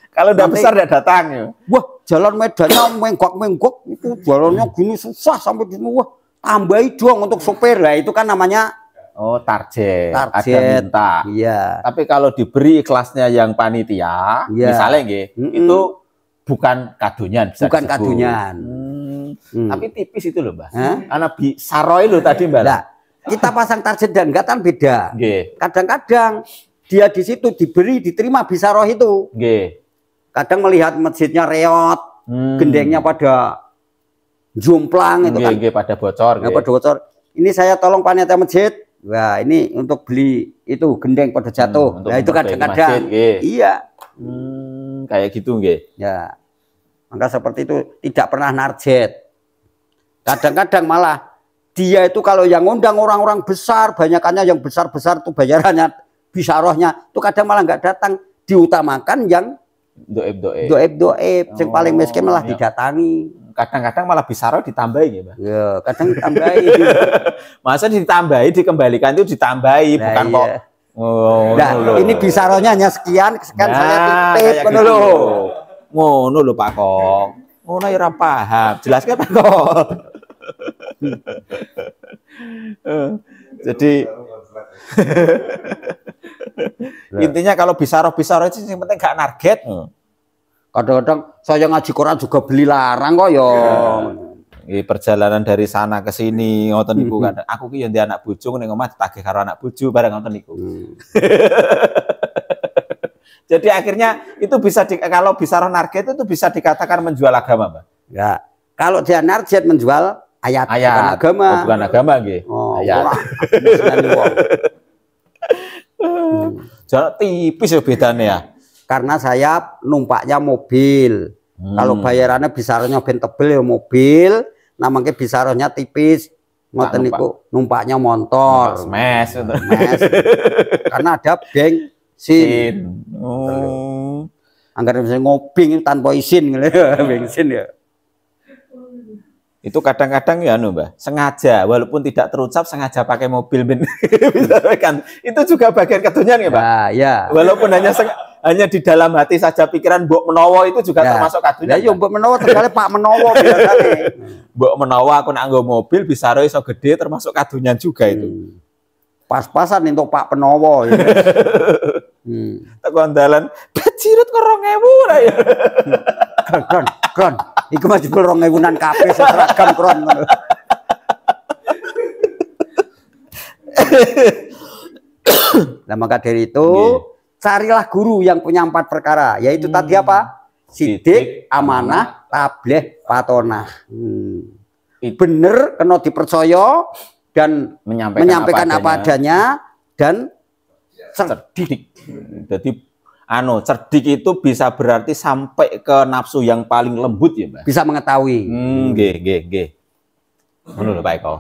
Kalau udah besar tidak datang ya. Wah, jalan medannya menggok-menggok itu jalannya gini susah sampai gini. Wah, tambahi dong untuk sopir lah. Itu kan namanya target. Ada minta. Iya. Tapi kalau diberi kelasnya yang panitia, misalnya itu bukan kadunian, bisa bukan disebut. Kadunian. Tapi tipis itu loh, Mbak. Anak saroi lo tadi, Mbak. Nah, kita pasang target dan enggak kan beda. Kadang-kadang dia di situ diterima bisaroh itu. Kadang melihat masjidnya reot, gendengnya pada jomplang itu kan. Pada bocor. Pada bocor. Ini saya tolong panitia masjid. Wah, ini untuk beli itu gendeng pada jatuh. Nah, itu kadang-kadang. Iya. Kayak gitu, ya. Maka seperti itu, tidak pernah narjet. Kadang-kadang malah dia itu kalau yang ngundang orang-orang besar, banyakannya yang besar-besar tuh bayarannya, bisarohnya, itu kadang malah nggak datang, diutamakan yang doib, yang paling miskin malah didatangi. Kadang-kadang malah bisaroh ditambahi ya, Mbak. Ya, kadang ditambahi. Masa ditambahi, dikembalikan itu ditambahi, bukan kok. Nah, ini bisarohnya hanya sekian saya titip dulu. Ngono lho Pak Kok. Ngono ya ora paham. Jelaskan Pak Kok. Jadi intinya kalau bisaroh itu yang penting gak narget. Kadang-kadang saya ngaji Quran juga beli larang kok ya. Perjalanan dari sana ke sini ngoten niku kan. Aku ki yo ndek anak bojo ning omah ditagih karo anak bojo bareng ngoten niku. Jadi akhirnya itu bisa kalau bisaroh narget itu bisa dikatakan menjual agama, Mbak. Ya. Kalau dia narjet menjual ayat. Bukan agama. Bukan agama nggih. Ayat. Jangan tipis ya bedanya ya. Karena saya numpaknya mobil. Kalau bayarannya bisarohnya ben tebel ya mobil, namanya bisarohnya tipis. Ngoten niku numpaknya motor. Smash. Karena ada bensin. Anggaran bisa ngobing tanpa izin bensin ya. Itu kadang-kadang ya Mbah, sengaja walaupun tidak terucap sengaja pakai mobil kan. Itu juga bagian kedonyan ya, Pak. Ya. Walaupun hanya di dalam hati saja pikiran mbok menawa itu juga termasuk kadonyan. Ya yo mbok menawa tegale Pak menawa biasane. Mbok menawa aku nak nggo mobil bisa iso gede termasuk kadonyan juga itu. Pas-pasan untuk Pak Penowo ya. Tekan dalan bajirut kok 2000 ra ya. Kron. Iku masih 2000-an kabeh seragam kron ngono. Nah, maka dari itu carilah guru yang punya 4 perkara, yaitu tadi apa? Sidik, amanah, tableh, patonah. Bener, kena dipercaya dan menyampaikan apa adanya dan cerdik. Jadi cerdik itu bisa berarti sampai ke nafsu yang paling lembut ya, Mbak. Bisa mengetahui. Nggih. Ngono lho Pak Eko.